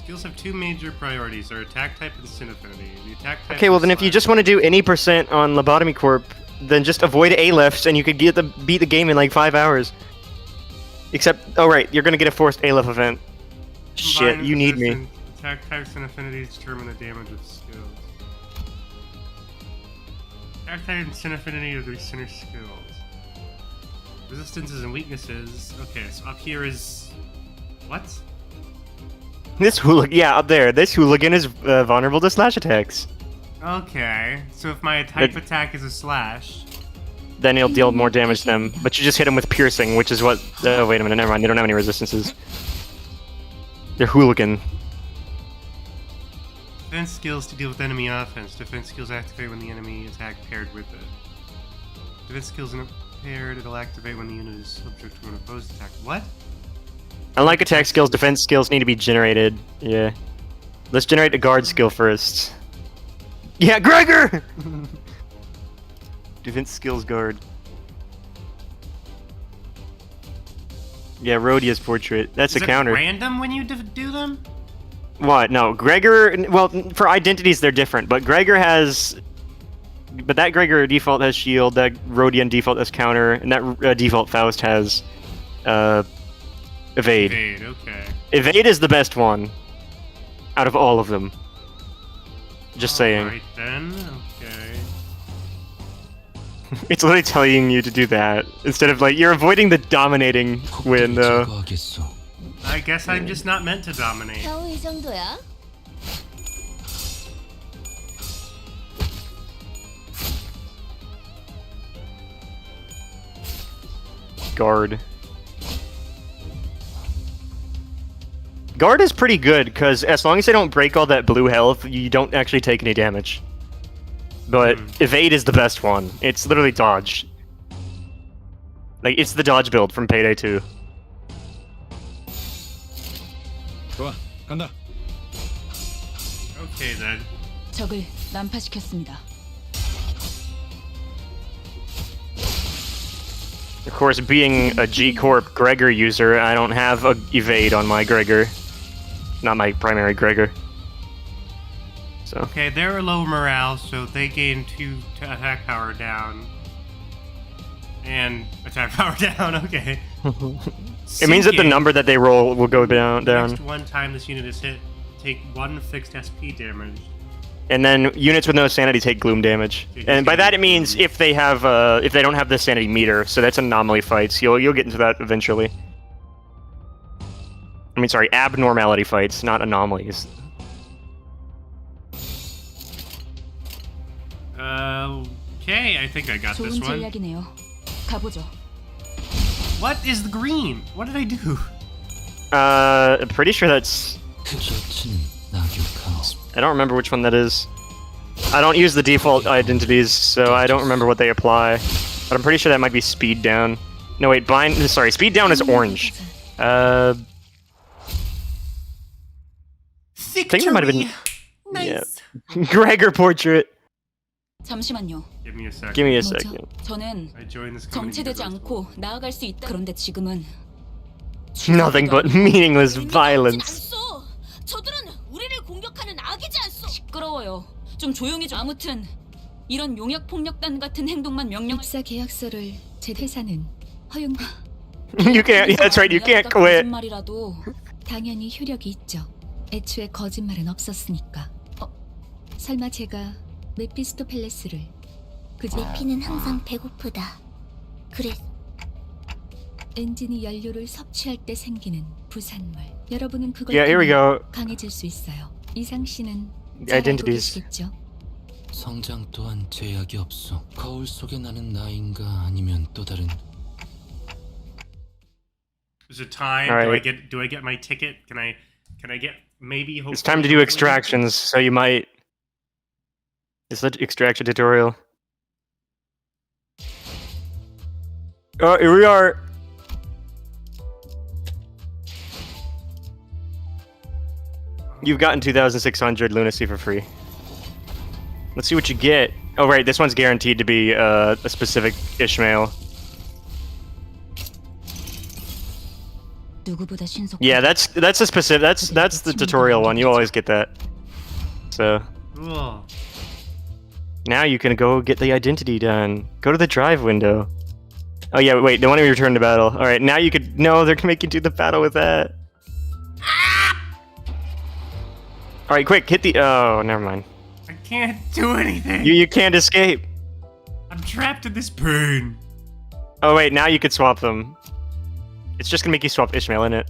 Skills have two major priorities: their attack type and sin affinity. The attack type. Okay, well is then if you slash. just want to do any percent on Lobotomy Corp, then just avoid A-lefts and you could beat the game in like 5 hours. Except, oh right, you're gonna get a forced A-left event. Shit, Combine you need me. resistance, Attack types and affinities determine the damage of skills. Attack type and sin affinity are the sinner skills. Resistances and weaknesses. Okay, so up here is what? This hooligan, yeah, up there. This hooligan is vulnerable to slash attacks. Okay, so if my type attack is a slash, Then he'll deal more damage to them. But you just hit him with piercing, which is what. Oh wait a minute, never mind. They don't have any resistances. They're hooligan. defense skills to deal with enemy offense. Defense skills activate when the enemy attack paired with it. Defense skills in paired, it'll activate when the unit is subject to an opposed attack. What? Unlike attack skills, defense skills need to be generated. Yeah. Let's generate a guard skill first. Yeah, Gregor! Defense skills guard. Yeah, Rhodia's portrait. That's Is a it counter. random when you do them? What? No, Gregor. Well, for identities they're different, but Gregor has but that Gregor default has shield, that Rodian default has counter, and that default Faust has evade. Evade, okay. Evade is the best one out of all of them. Just saying. Alright then, okay. It's literally telling you to do that instead of like you're avoiding the dominating win though. I guess I'm just not meant to dominate. 겨우 이 정도야? Guard. Guard is pretty good because as long as they don't break all that blue health, you don't actually take any damage. But evade is the best one. It's literally dodge. Like it's the dodge build from Payday 2. 좋아, 간다. Okay then. 적을 난파시켰습니다. Of course, being a G-Corp Gregor user, I don't have a evade on my Gregor. Not my primary Gregor. So. Okay, they're low morale, so they gain 2 attack power down. And attack power down, okay. It means that the Sinking. number that they roll will go down. Next one time this unit is hit, take 1 fixed SP damage. And then units with no sanity take gloom damage. And by that it means if they have if they don't have the sanity meter, so that's anomaly fights. You'll get into that eventually. I mean, sorry, abnormality fights, not anomalies. Okay, I think I got this 좋은 one. 전략이네요. 가보죠. What is the green? What did I do? I'm pretty sure that's... I don't remember which one that is. I don't use the default identities, so I don't remember what they apply. But I'm pretty sure that might be speed down. No, wait, sorry, speed down is orange. I think that might have been... Nice. Yeah. Gregor portrait. 잠시만요. Give me a second. Give me a 뭐죠? second. 저는 I joined this community 정체되지 because- 않고 나아갈 수 있다. 그런데 지금은 Nothing but meaningless violence. 않소. 저들은 우리를 공격하는 악이지 않소. 시끄러워요. 좀 조용히 좀. 아무튼 이런 용역 폭력단 같은 행동만 명령. 입사 계약서를 제 회사는 허용. You can't, yeah, that's right, you can't quit. 거짓말이라도 당연히 효력이 있죠. 애초에 거짓말은 없었으니까. 설마 제가 메피스토 팰레스를 피는 항상 배고프다. 그래. 엔진이 연료를 섭취할 때 생기는 부산물. 여러분은 그걸 Yeah, here we 통해 go. 강해질 수 있어요. 이상 씨는 The 잘 알고 identities. 계시겠죠? 성장 또한 제약이 없어. 거울 속에 나는 나인가 아니면 또 다른. Is it time? All right. Do I get my ticket? Can I get maybe? It's time to do extractions, so you might... It's the extraction tutorial. Oh, here we are. You've gotten 2,600 lunacy for free. Let's see what you get. Oh, right, this one's guaranteed to be a specific Ishmael. 누구보다 신속. Yeah, that's a specific. That's the tutorial one. You always get that. So Cool. now you can go get the identity done. Go to the drive window. Oh yeah, wait. Don't want to return to battle. All right, now you could. No, they're gonna make you do the battle with that. All right, quick, hit the. Oh, never mind. I can't do anything. You can't escape. I'm trapped in this pain. Oh wait, now you could swap them. It's just gonna make you swap Ishmael in it.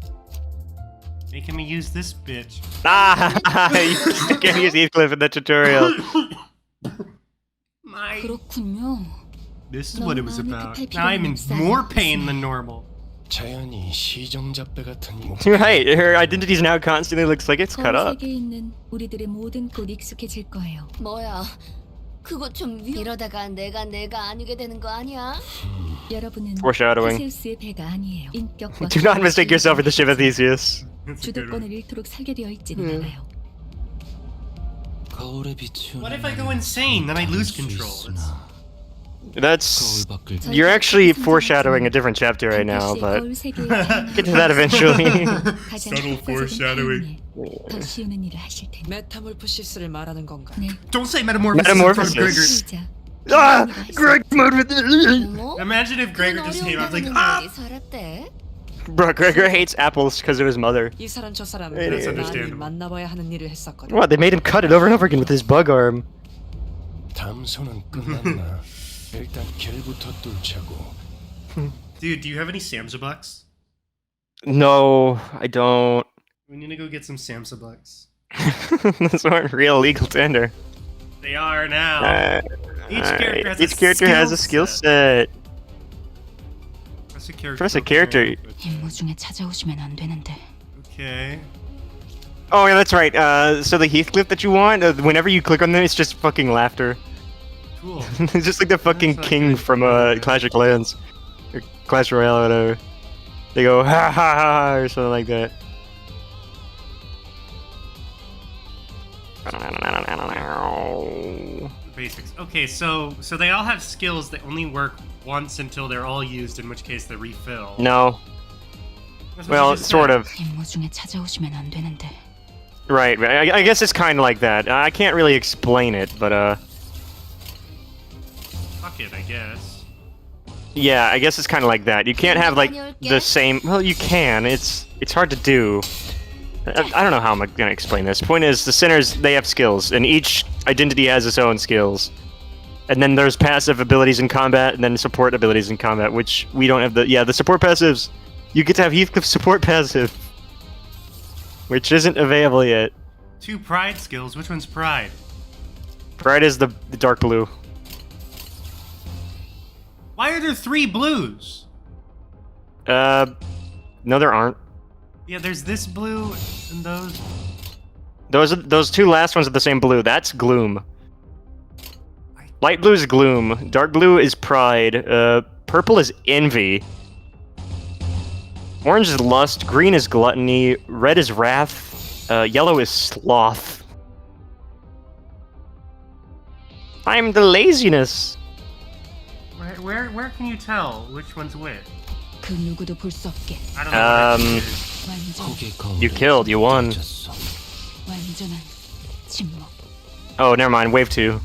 Making me use this bitch. Ah, you still can't use Heathcliff in the tutorial. My. 그렇군요. This is what it was 너무 about. 급할 Now I'm in 필요는 more 없어요. pain than normal. 자연이 시정잡배 같은 You're right. Her identity now constantly looks like it's cut 거울 up. 세계에 있는 우리들의 모든 곳 익숙해질 거예요. 뭐야? 그거 좀 이러다가 내가 아니게 되는 거 아니야? 여러분은 Foreshadowing. 테세우스의 배가 아니에요. 인격과 Do not mistake yourself for the ship of Theseus. That's a good one. 주도권을 잃도록 설계되어 있지는 않아요. 거울에 비추는. What if I go insane? Then I lose control. That's. 거울 밖을 You're actually foreshadowing a different chapter right now, but 거울 세계의 다양한 get to that eventually. 가장 Subtle 효과적인 foreshadowing. 타이밍에 더 쉬우는 일을 하실 테니. 메타몰프시스를 말하는 건가? 네, Don't say metamorphosis in front of Gregor. Metamorphosis. 시작. Ah! Greg mode with 어머? Imagine if Gregor 그런 just 어려운 came out like, 나라는 ah! 어디 살았대? Bro, Gregor hates apples because of his mother. 이 사람 저 사람 That's 많이 understandable. 만나봐야 하는 일을 했었거든. What? They made him cut it over and over again with his bug arm. 담소는 끝났나? 일단 길부터 뚫자고. Dude, do you have any Samsa bucks? No, I don't. We need to go get some Samsa bucks. Those aren't real legal tender. They are now. Each character has a skill set. Press a character. 임무 중에 찾아오시면 안 되는데. Okay. Oh yeah, that's right. So the Heathcliff that you want, whenever you click on them, it's just fucking laughter. Cool. It's just like the fucking That's king not from good. Clash of Clans, or Clash Royale, or whatever. They go ha ha ha or something like that. Basics. Okay, so they all have skills that only work once until they're all used, in which case they refill. No. That's what Well, you just sort said. of. 임무 중에 찾아오시면 안 되는데. Right. I guess it's kind of like that. I can't really explain it, but Fuck it, I guess. yeah, I guess it's kind of like that. You can't have like the same. Well, you can. It's hard to do. I don't know how I'm gonna explain this. Point is, the sinners, they have skills, and each identity has its own skills. And then there's passive abilities in combat, and then support abilities in combat, which we don't have the. Yeah, the support passives. You get to have Heathcliff support passive, which isn't available yet. 2 pride skills. Which one's pride? Pride is the dark blue. Why are there 3 blues? No, there aren't. Yeah, there's this blue and those. Those 2 last ones are the same blue. That's gloom. Light blue is gloom. Dark blue is pride. Purple is envy. Orange is lust. Green is gluttony. Red is wrath. Yellow is sloth. I'm the laziness. Where can you tell which one's which? 그 누구도 볼 수 없게. I don't know. Where it is. 완전 고개 거울에 You killed. You won. 갇혔어. 완전한 침묵. Oh, never mind. Wave 2.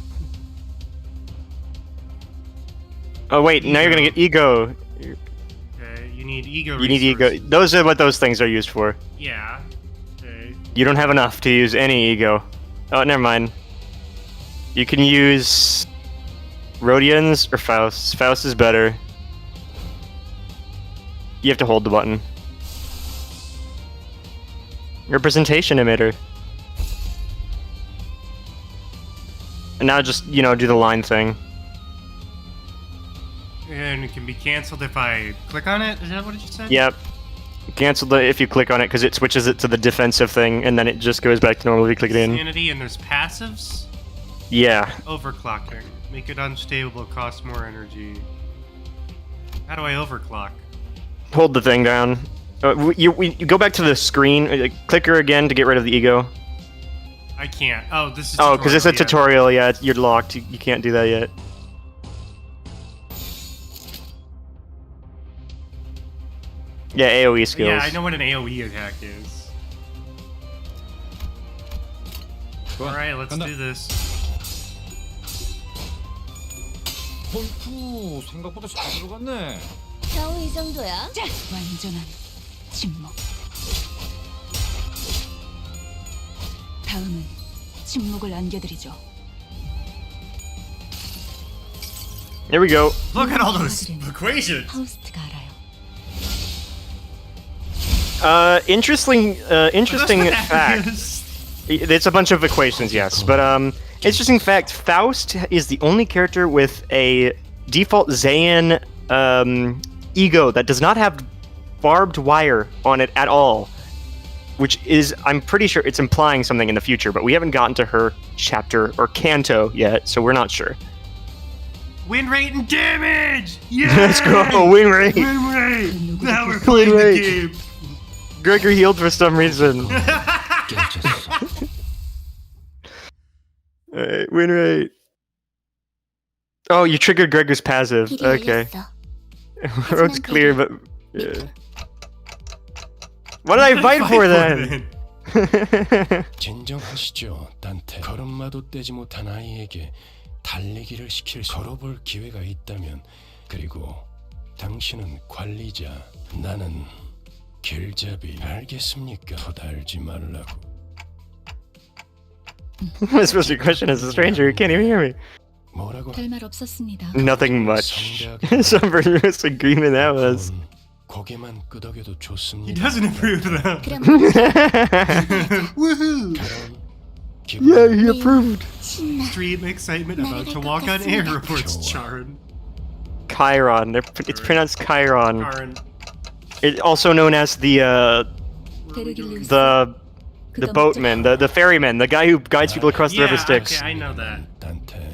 Oh wait, now you're gonna get ego. Okay, you need ego. You need ego. resources. Those are what those things are used for. Yeah. Okay. You don't have enough to use any ego. Oh, never mind. You can use Rhodians or Faust. Faust is better. You have to hold the button. Representation emitter. And now just, you know, do the line thing. And it can be canceled if I click on it. Is that what you said? Yep. Cancel the if you click on it because it switches it to the defensive thing and then it just goes back to normal if you click it in. Sanity, and there's passives. Yeah. Overclocking. Make it unstable. Cost more energy. How do I overclock? Hold the thing down. You go back to the screen. Click her again to get rid of the ego. I can't. Oh, this is. Oh, because it's a tutorial, tutorial. Yeah, you're locked. You can't do that yet. Yeah, AOE skills. Yeah, I know what an AOE attack is. 좋아, Alright, let's 간다. do this. 헐프 생각보다 잘 들어갔네. 겨우 이 정도야? 완전한 침묵. 다음은 침묵을 안겨드리죠. Here we go. Look at all those equations! 하우스트가 알아요. Interesting What fact. is? It's a bunch of equations, yes, but interesting fact. Faust is the only character with a default Zayn ego that does not have barbed wire on it at all, which is, I'm pretty sure it's implying something in the future, but we haven't gotten to her chapter or canto yet, so we're not sure. Win rate and damage! Yeah! Let's go, win rate. Win rate! Now we're Win playing rate. the game. Gregor healed for some reason. 깨졌어. Alright, win rate. Oh, you triggered Gregor's passive. 길이 Okay. 열렸어. Road's clear, but yeah. What did I fight for then? 진정하시죠, 단테. 걸음마도 떼지 못한 아이에게 달리기를 시킬 걸어볼 기회가 있다면 그리고 당신은 관리자 나는 길잡이 알겠습니까? 더 달지 말라고. I'm supposed to question as a stranger. You can't even hear me. 뭐라고? 별말 없었습니다. Nothing much. Some agreement that was. 고개만 끄덕여도 He 좋습니다. doesn't approve though. 그럼 Woohoo! Yeah, he approved. Extreme excitement about to walk on air, reports Charon. Chiron. It's pronounced Chiron. Charon. It also known as the 베르길리우스. the boatman, the ferryman, the guy who guides people across the Yeah, river Styx. okay, I know that. 단테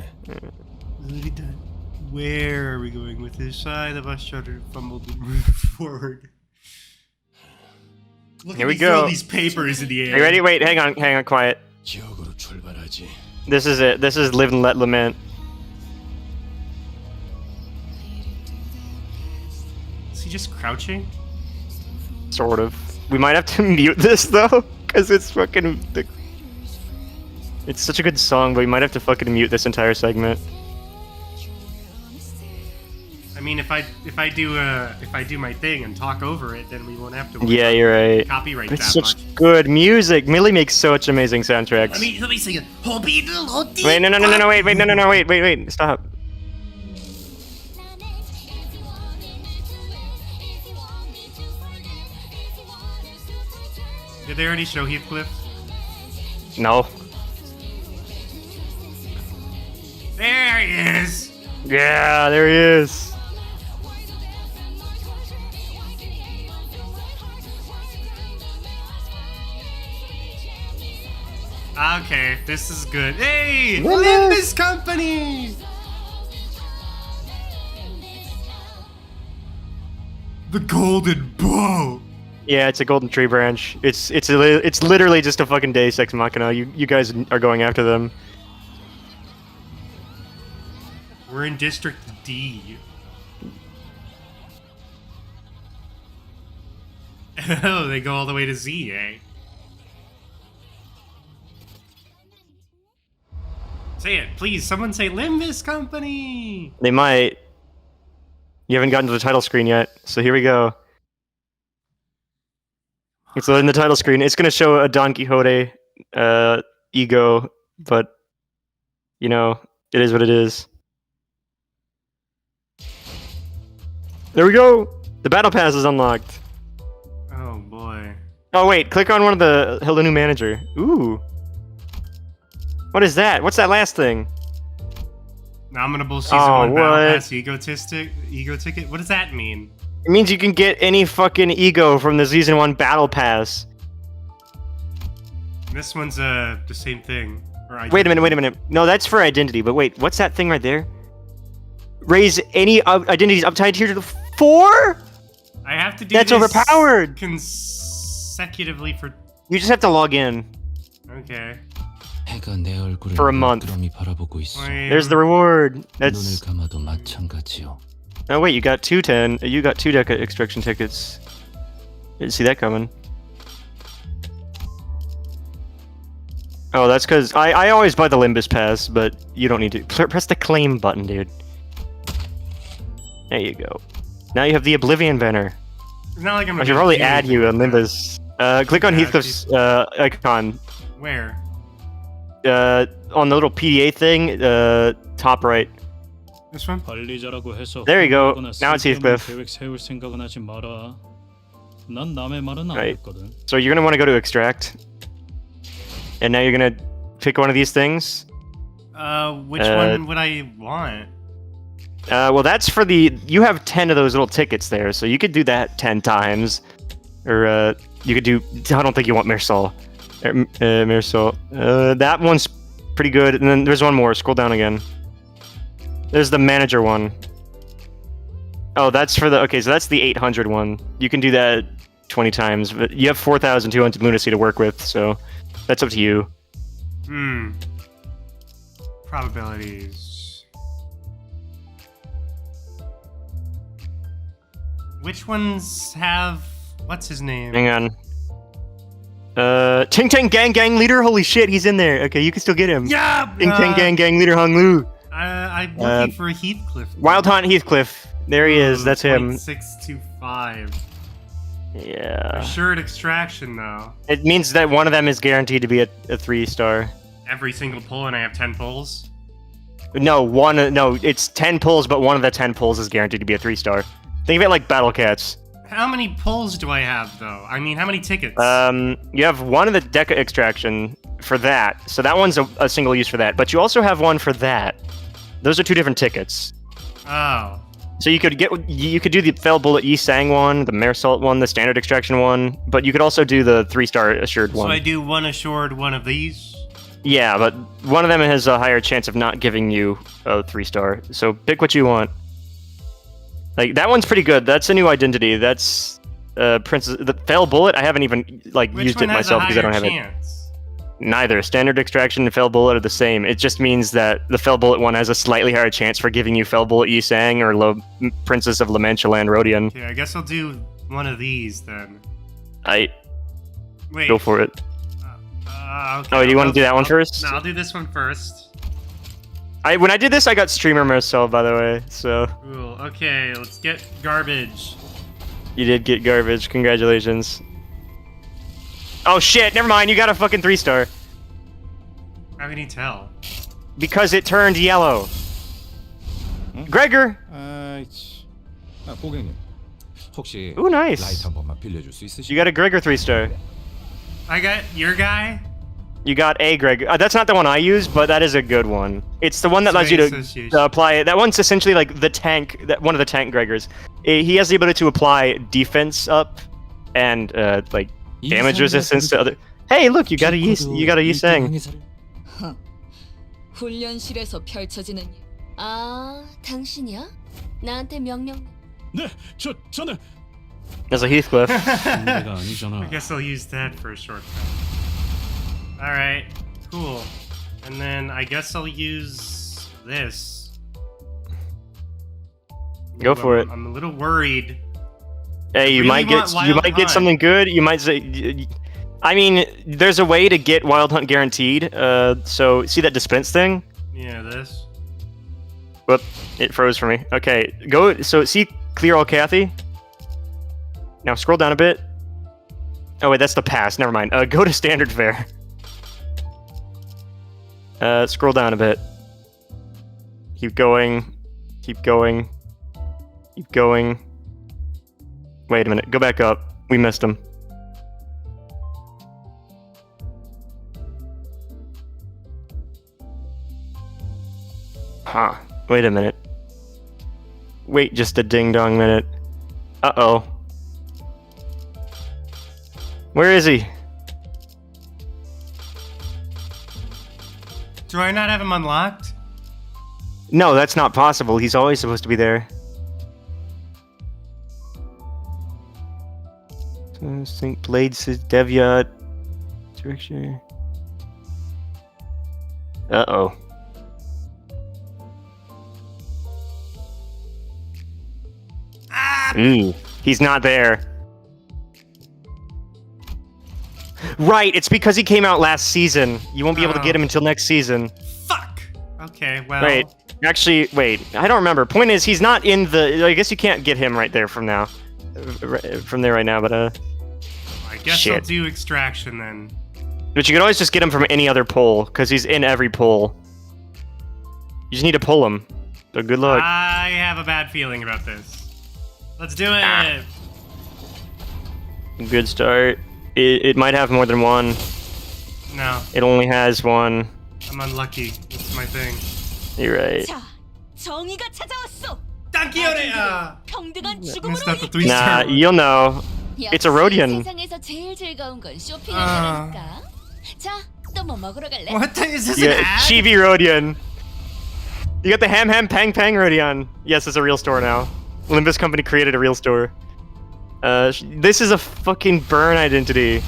Where are we going with this? The bus shuddered, fumbled, and moved forward. Look Here at we me throw go. these papers in the air. Are you ready? Wait, hang on, quiet. 지옥으로 출발하지. This is it. This is Live and Let Lament. Is he just crouching? Sort of. We might have to mute this though, because it's fucking. It's such a good song, but we might have to fucking mute this entire segment. I mean, if I do my thing and talk over it, then we won't have to worry Yeah, about you're right. copyright It's that such much. good music. Millie makes such amazing soundtracks. Let me sing it. Wait, no, wait, stop. Did they already show Heathcliff? No. There he is. Yeah, there he is. Okay, this is good. Hey, Limbus! Limbus Company. The Golden Bow. Yeah, it's a golden tree branch. It's literally just a fucking Deus Ex Machina. You guys are going after them. We're in District D. Oh, they go all the way to Z, eh? Say it, please. Someone say Limbus Company. They might. You haven't gotten to the title screen yet, so here we go. It's in the title screen. It's gonna show a Don Quixote ego, but you know, it is what it is. There we go. The battle pass is unlocked. Oh boy. Oh wait, click on one of the Hello New Manager. Ooh. What is that? What's that last thing? Nominable Season Oh, 1 Battle what? Pass ego ticket? What does that mean? It means you can get any fucking ego from the Season 1 Battle Pass. This one's the same thing. Or Wait a minute. No, that's for identity, but wait, what's that thing right there? Raise any identities up tied here to the 4? I have to do That's this overpowered! consecutively for... You just have to log in. Okay. 해가 내 얼굴을 For a month. 물끄러미 바라보고 있어. There's the reward. 눈을 That's... 감아도 마찬가지요. Oh wait, you got 2 Deca extraction tickets. Didn't see that coming. Oh, that's because I always buy the Limbus pass, but you don't need to. Press the claim button, dude. There you go. Now you have the Oblivion banner. It's not like I'm I should probably add you on Limbus. Click on Yeah, Heathcliff's icon. Where? On the little PDA thing, top right. This one? 관리자라고 해서 There you go. 혼자거나 Now it's 쓸데없는 Heathcliff. 계획 세울 생각은 하지 마라. 난 남의 말은 안 Right. 했거든. So you're gonna want to go to extract, and now you're gonna pick one of these things. Which one would I want? Well, that's for the. You have 10 of those little tickets there, so you could do that 10 times, or you could do. I don't think you want Mersol. Mersol. That one's pretty good, and then there's one more. Scroll down again. There's the manager one. Oh, that's for the. Okay, so that's the 800 one. You can do that 20 times, but you have 4,200 lunacy to work with, so that's up to you. Probabilities. Which ones have... What's his name? Hang on. Ting Tang Gang Gang leader. Holy shit, he's in there. Okay, you can still get him. Yeah! Ting Tang Gang Gang leader Hong Lu. I'm looking for Heathcliff. Wild Hunt Heathcliff. There he is. That's him. 625. Yeah. Assured extraction, though. It means that one of them is guaranteed to be a 3-star. Every single pull, and I have 10 pulls? No, it's 10 pulls, but one of the 10 pulls is guaranteed to be a 3-star. Think of it like Battle Cats. How many pulls do I have, though? I mean, how many tickets? You have one of the Deca extraction for that, so that one's a single use for that. But you also have one for that. Those are 2 different tickets. Oh. So you could do the Fell Bullet Yi Sang one, the Mare Salt one, the Standard Extraction one, but you could also do the 3-star assured one. So I do one assured, one of these? Yeah, but one of them has a higher chance of not giving you a 3-star. So pick what you want. Like, that one's pretty good. That's a new identity. That's Princess. The Fell Bullet, I haven't even used it myself because I don't have it. Neither. Standard Extraction and Fell Bullet are the same. It just means that the Fell Bullet one has a slightly higher chance for giving you Fell Bullet Yi Sang or Princess of La Mancha Land Rodion. Okay, I guess I'll do one of these then. Wait. Go for it. Okay, do you want to do that one first? No, I'll do this one first. When I did this, I got Streamer Marcel, by the way, so... Cool. Okay, let's get garbage. You did get garbage. Congratulations. Oh shit, never mind, you got a fucking 3-star. How can you tell? Because it turned yellow. Gregor! 고객님, 혹시 Ooh, nice. 라이트 한 번만 빌려줄 수 있으실까요? You got a Gregor 3-star. I got your guy? You got a Gregor. That's not the one I use, but that is a good one. It's the one that allows you to apply it. That one's essentially like the tank, one of the tank Gregors. He has the ability to apply defense up and like damage resistance to other. Hey, look, you got a Yi Sang. 훈련실에서 펼쳐지는 아, 당신이야? 나한테 명령. 네, 저는 There's a Heathcliff. 내가 아니잖아. I guess I'll use that for a shortcut. Alright, cool. And then I guess I'll use this. Go for it. I'm a little worried. Hey, you might get something good. You might say. I mean, there's a way to get Wild Hunt guaranteed. So see that dispense thing? Yeah, this. Whoop! It froze for me. Okay, go. So see, clear all Kathy. Now scroll down a bit. Oh wait, that's the pass. Never mind. Go to standard fare. Scroll down a bit. Keep going. Keep going. Keep going. Wait a minute. Go back up. We missed him. Huh. Wait a minute. Wait just a ding-dong minute. Uh-oh. Where is he? Do I not have him unlocked? No, that's not possible. He's always supposed to be there. Sync Blades is Devyat. Direction. Uh-oh. He's not there. Right, it's because he came out last season. You won't be able to get him until next season. Fuck! Okay, well... Wait, actually, wait. I don't remember. Point is, he's not in the... I guess you can't get him right there from now. From there right now, but I guess I'll do extraction then. But you could always just get him from any other poll, because he's in every poll. You just need to pull him. So good luck. I have a bad feeling about this. Let's do it! Good start. It might have more than one. No. It only has one. I'm unlucky. It's my thing. You're right. 자, 정의가 찾아왔어. Missed out the 3-star. Nah, you'll know. It's a Rodion. 세상에서 제일 즐거운 건 쇼핑하는 거니까. 자, 또 뭐 먹으러 갈래? What the, is this Yeah, an ad? Chibi Rodion. You got the Ham Ham Pang Pang Rodion. Yes, it's a real store now. Limbus Company created a real store. This is a fucking burn identity.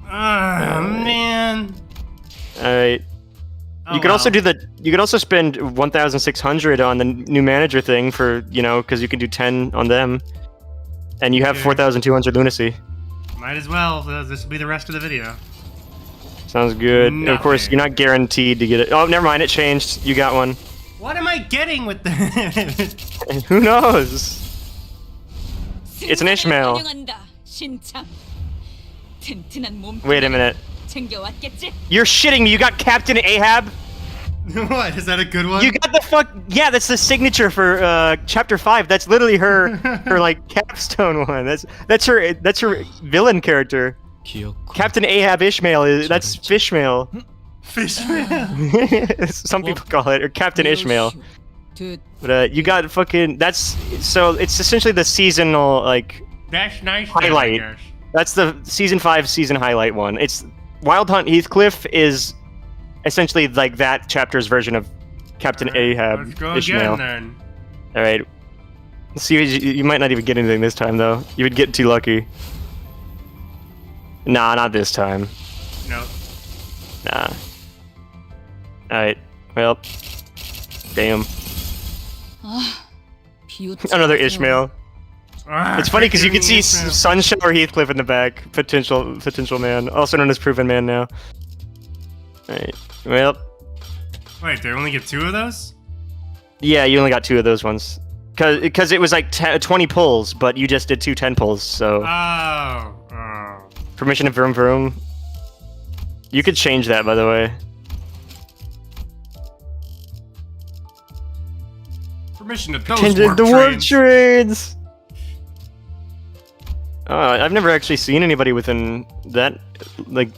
Oh, man. Alright. You could also do you could also spend 1,600 on the new manager thing for, you know, because you can do 10 on them. And you have 4,200 lunacy. Might as well. This will be the rest of the video. Sounds good. Nothing. Of course, you're not guaranteed to get it. Oh, never mind. It changed. You got one. What am I getting with that? Who knows? It's an Ishmael. 환영한다, 신참. 튼튼한 몸 Wait a minute. 챙겨왔겠지? You're shitting me. You got Captain Ahab? What? Is that a good one? You got the fuck... Yeah, that's the signature for chapter 5. That's literally her like capstone one. That's her villain character. 기억과 Captain Ahab Ishmael that's Fishmael. Fishman. Some people call it, or Captain Ishmael. Dude, But you got fucking... That's... So it's essentially the seasonal, like... That's nice. Highlight. Then, I guess. That's the season 5 season highlight one. It's... Wild Hunt Heathcliff is essentially like that chapter's version of Captain Ahab Let's go Ishmael. again, then. Alright. See, you might not even get anything this time, though. You would get too lucky. Nah, not this time. No. Nah. Alright. Well. Damn. Another Ishmael. Ah, It's funny because you can see Ishmael. Sunshower Heathcliff in the back. Potential man. Also known as Proven Man now. Alright. Well. Wait, they only get 2 of those? Yeah, you only got 2 of those ones. Because it was like 20 pulls, but you just did 2 10 pulls, so... Oh. Permission to vroom vroom. You could change that, by the way. Permission to those Change warp the warp trains. trains! I've never actually seen anybody within that, like...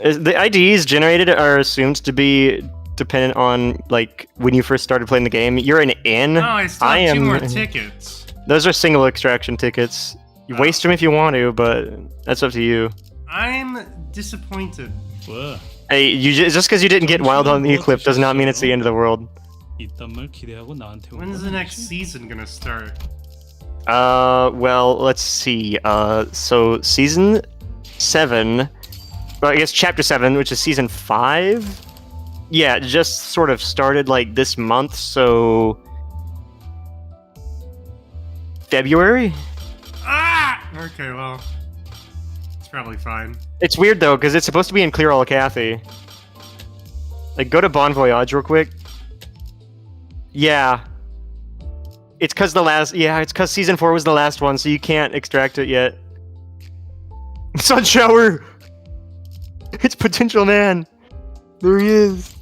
The IDs generated are assumed to be dependent on, like, when you first started playing the game. You're an inn. Oh, I still have 2 more tickets. Those are single extraction tickets. You waste them if you want to, but that's up to you. I'm disappointed. 왜? Hey, just because you didn't get Wild Hunt Heathcliff does not mean it's the end of the world. 이딴 말 기대하고 나한테 온 When's 건 the next 아니지? season gonna start? Well, let's see. So season 7, well, I guess chapter 7, which is season 5. Yeah, it just sort of started like this month, so February? Ah! Okay, well, it's probably fine. It's weird though, because it's supposed to be in Clear All Cathy. Like, go to Bon Voyage real quick. Yeah. It's because season 4 was the last one, so you can't extract it yet. Sun Shower! It's Potential Man! There he is!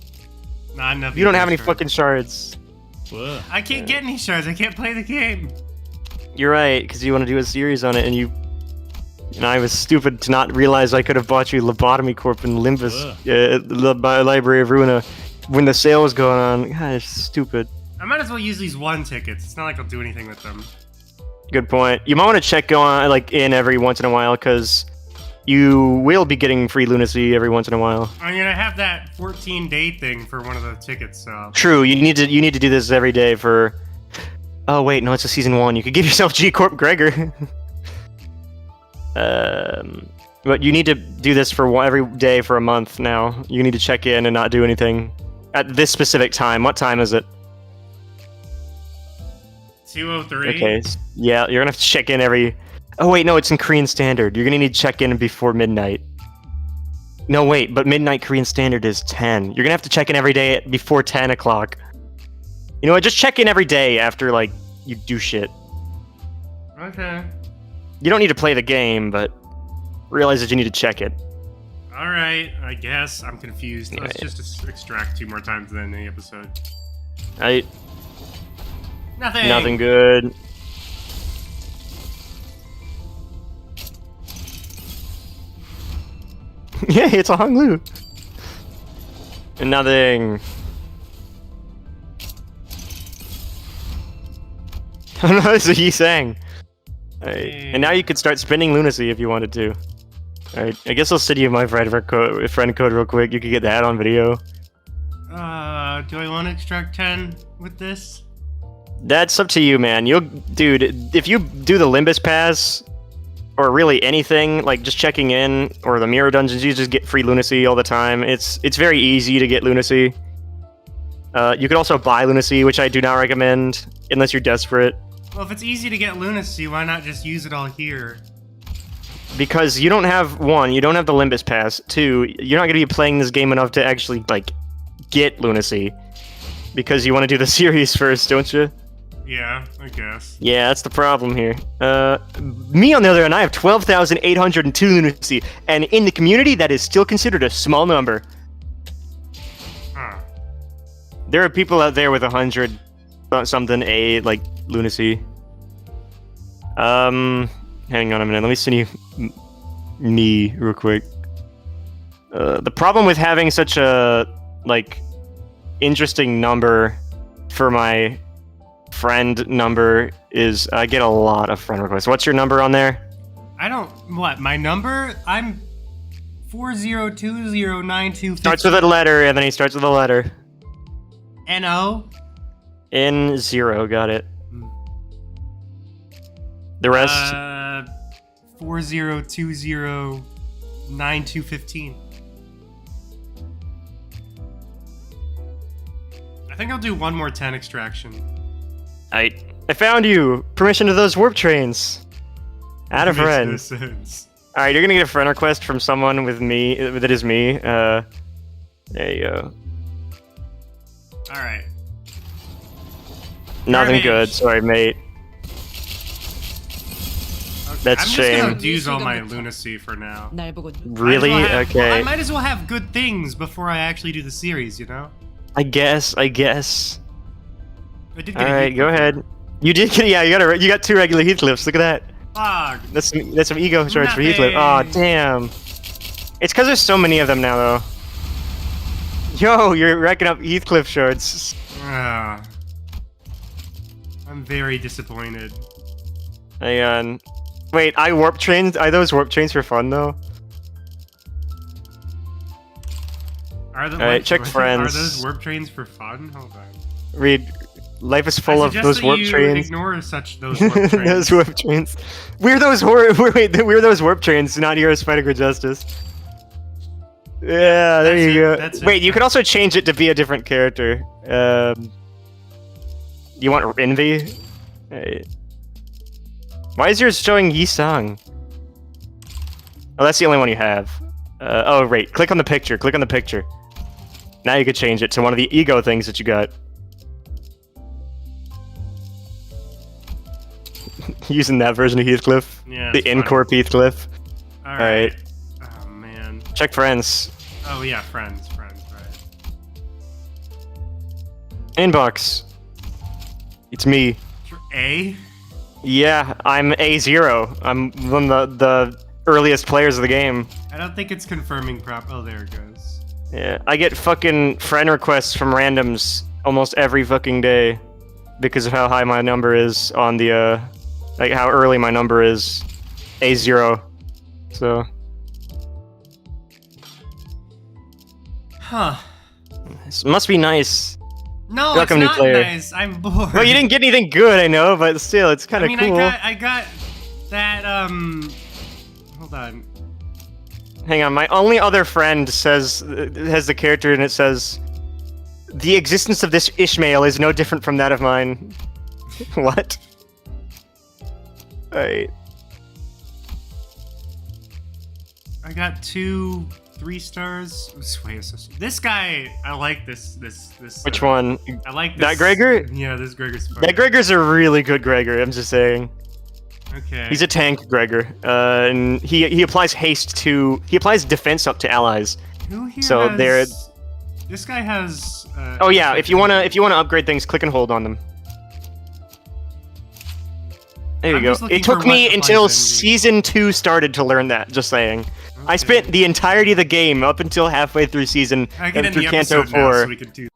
Not enough. You don't have any shards. fucking shards. 왜? I can't get any shards. I can't play the game. You're right, because you want to do a series on it, and I was stupid to not realize I could have bought you Lobotomy Corp and Limbus, Library of Ruina, when the sale was going on. Gosh, stupid. I might as well use these 1 tickets. It's not like I'll do anything with them. Good point. You might want to check in every once in a while, because you will be getting free lunacy every once in a while. I'm gonna have that 14-day thing for one of the tickets, so... True, you need to do this every day for... Oh wait, no, it's a season 1. You could give yourself G Corp Gregor. But you need to do this for every day for a month now. You need to check in and not do anything at this specific time. What time is it? 2:03? Okay, yeah, you're gonna have to check in every... Oh wait, no, it's in Korean Standard. You're gonna need to check in before midnight. No, wait, but midnight Korean Standard is 10. You're gonna have to check in every day before 10 o'clock. You know what, just check in every day after, like, you do shit. Okay. You don't need to play the game, but realize that you need to check it. Alright, I guess. I'm confused. Let's Right. just extract 2 more times in the episode. Nothing! Nothing good. Yeah, it's a Hong Lu. And nothing. Oh no, it's a Yi Sang. Alright. And now you could start spending lunacy if you wanted to. Alright, I guess I'll send you my friend code real quick. You could get that on video. Do I want to extract 10 with this? That's up to you, man. Dude, if you do the Limbus pass, or really anything, like just checking in, or the mirror dungeons, you just get free lunacy all the time. It's very easy to get lunacy. You could also buy lunacy, which I do not recommend, unless you're desperate. Well, if it's easy to get lunacy, why not just use it all here? Because you don't have, 1, you don't have the Limbus pass. 2, you're not going to be playing this game enough to actually, like, get lunacy. because you want to do the series first, don't you? Yeah, I guess. Yeah, that's the problem here. Me, on the other hand, I have 12,802 lunacy, and in the community, that is still considered a small number. Huh. There are people out there with 100 something like lunacy. Hang on a minute. Let me send you me real quick. The problem with having such a interesting number for my friend number is I get a lot of friend requests. What's your number on there? I don't... What? My number? I'm 402092. Starts with a letter, and then he starts with a letter. N-O? N0, got it. The rest? 40209215. I think I'll do one more 10 extraction. I found you! Permission to those warp trains! Add a friend. Makes no sense. Alright, you're gonna get a friend request from someone with me, that is me. There you go. Alright. Nothing Garbage. good, sorry mate. That's I'm shame. just gonna use all my lunacy for now. 날 보고 Really? Might as well have- Okay. well, I might as well have good things before I actually do the series, you know? I guess. I did get a Alright, heat go clip. ahead. You did get, yeah, you got 2 regular Heathcliffs, look at that. Fuck. That's some ego charge for Heathcliff. Aw, Nothing. damn. It's because there's so many of them now, though. Yo, you're racking up Heathcliff shards. Ah. I'm very disappointed. Hang on. Wait, warp trains? Are those warp trains for fun, though? Alright, check friends. Are those warp trains for fun? Hold on. Read. Life is full I of suggest those that warp you trains. Ignore those warp trains. Those warp trains. We're those warp trains, not Heroes Fighting for Justice. Yeah, there That's you it, go. that's it. Wait, you could also change it to be a different character. You want Envy? Hey. Why is yours showing Yi Sang? Oh, that's the only one you have. Oh, right. Click on the picture. Click on the picture. Now you could change it to one of the ego things that you got. Using that version of Heathcliff. Yeah, The it's fine. in-corp Heathcliff. Alright. Oh, man. Check friends. Oh, yeah, friends, right. Inbox. It's me. A? Yeah, I'm A0. I'm one of the earliest players of the game. I don't think it's confirming oh, there it goes. Yeah, I get fucking friend requests from randoms almost every fucking day because of how high my number is on the, like how early my number is. A0. So. Huh. This must be nice. No, Welcome, new it's not player. nice. I'm bored. Well, you didn't get anything good, I know, but still, it's kind of cool. I got that, hold on. Hang on, my only other friend has the character and it says, the existence of this Ishmael is no different from that of mine. What? Alright. I got 2 3 stars. This guy, I like this. Which one? I like this. That Gregor? Yeah, this Gregor's fun. That Gregor's a really good Gregor, I'm just saying. Okay. He's a tank Gregor, and he applies haste to... He applies defense up to allies. Who here So has... they're... This guy has... Oh yeah, if you wanna upgrade things, click and hold on them. There you I'm go. just looking It took for me what until applies envy. Season 2 started to learn that, just saying. I Okay. spent the entirety of the game up until halfway through I get in through the Kanto episode now, 4. so we can do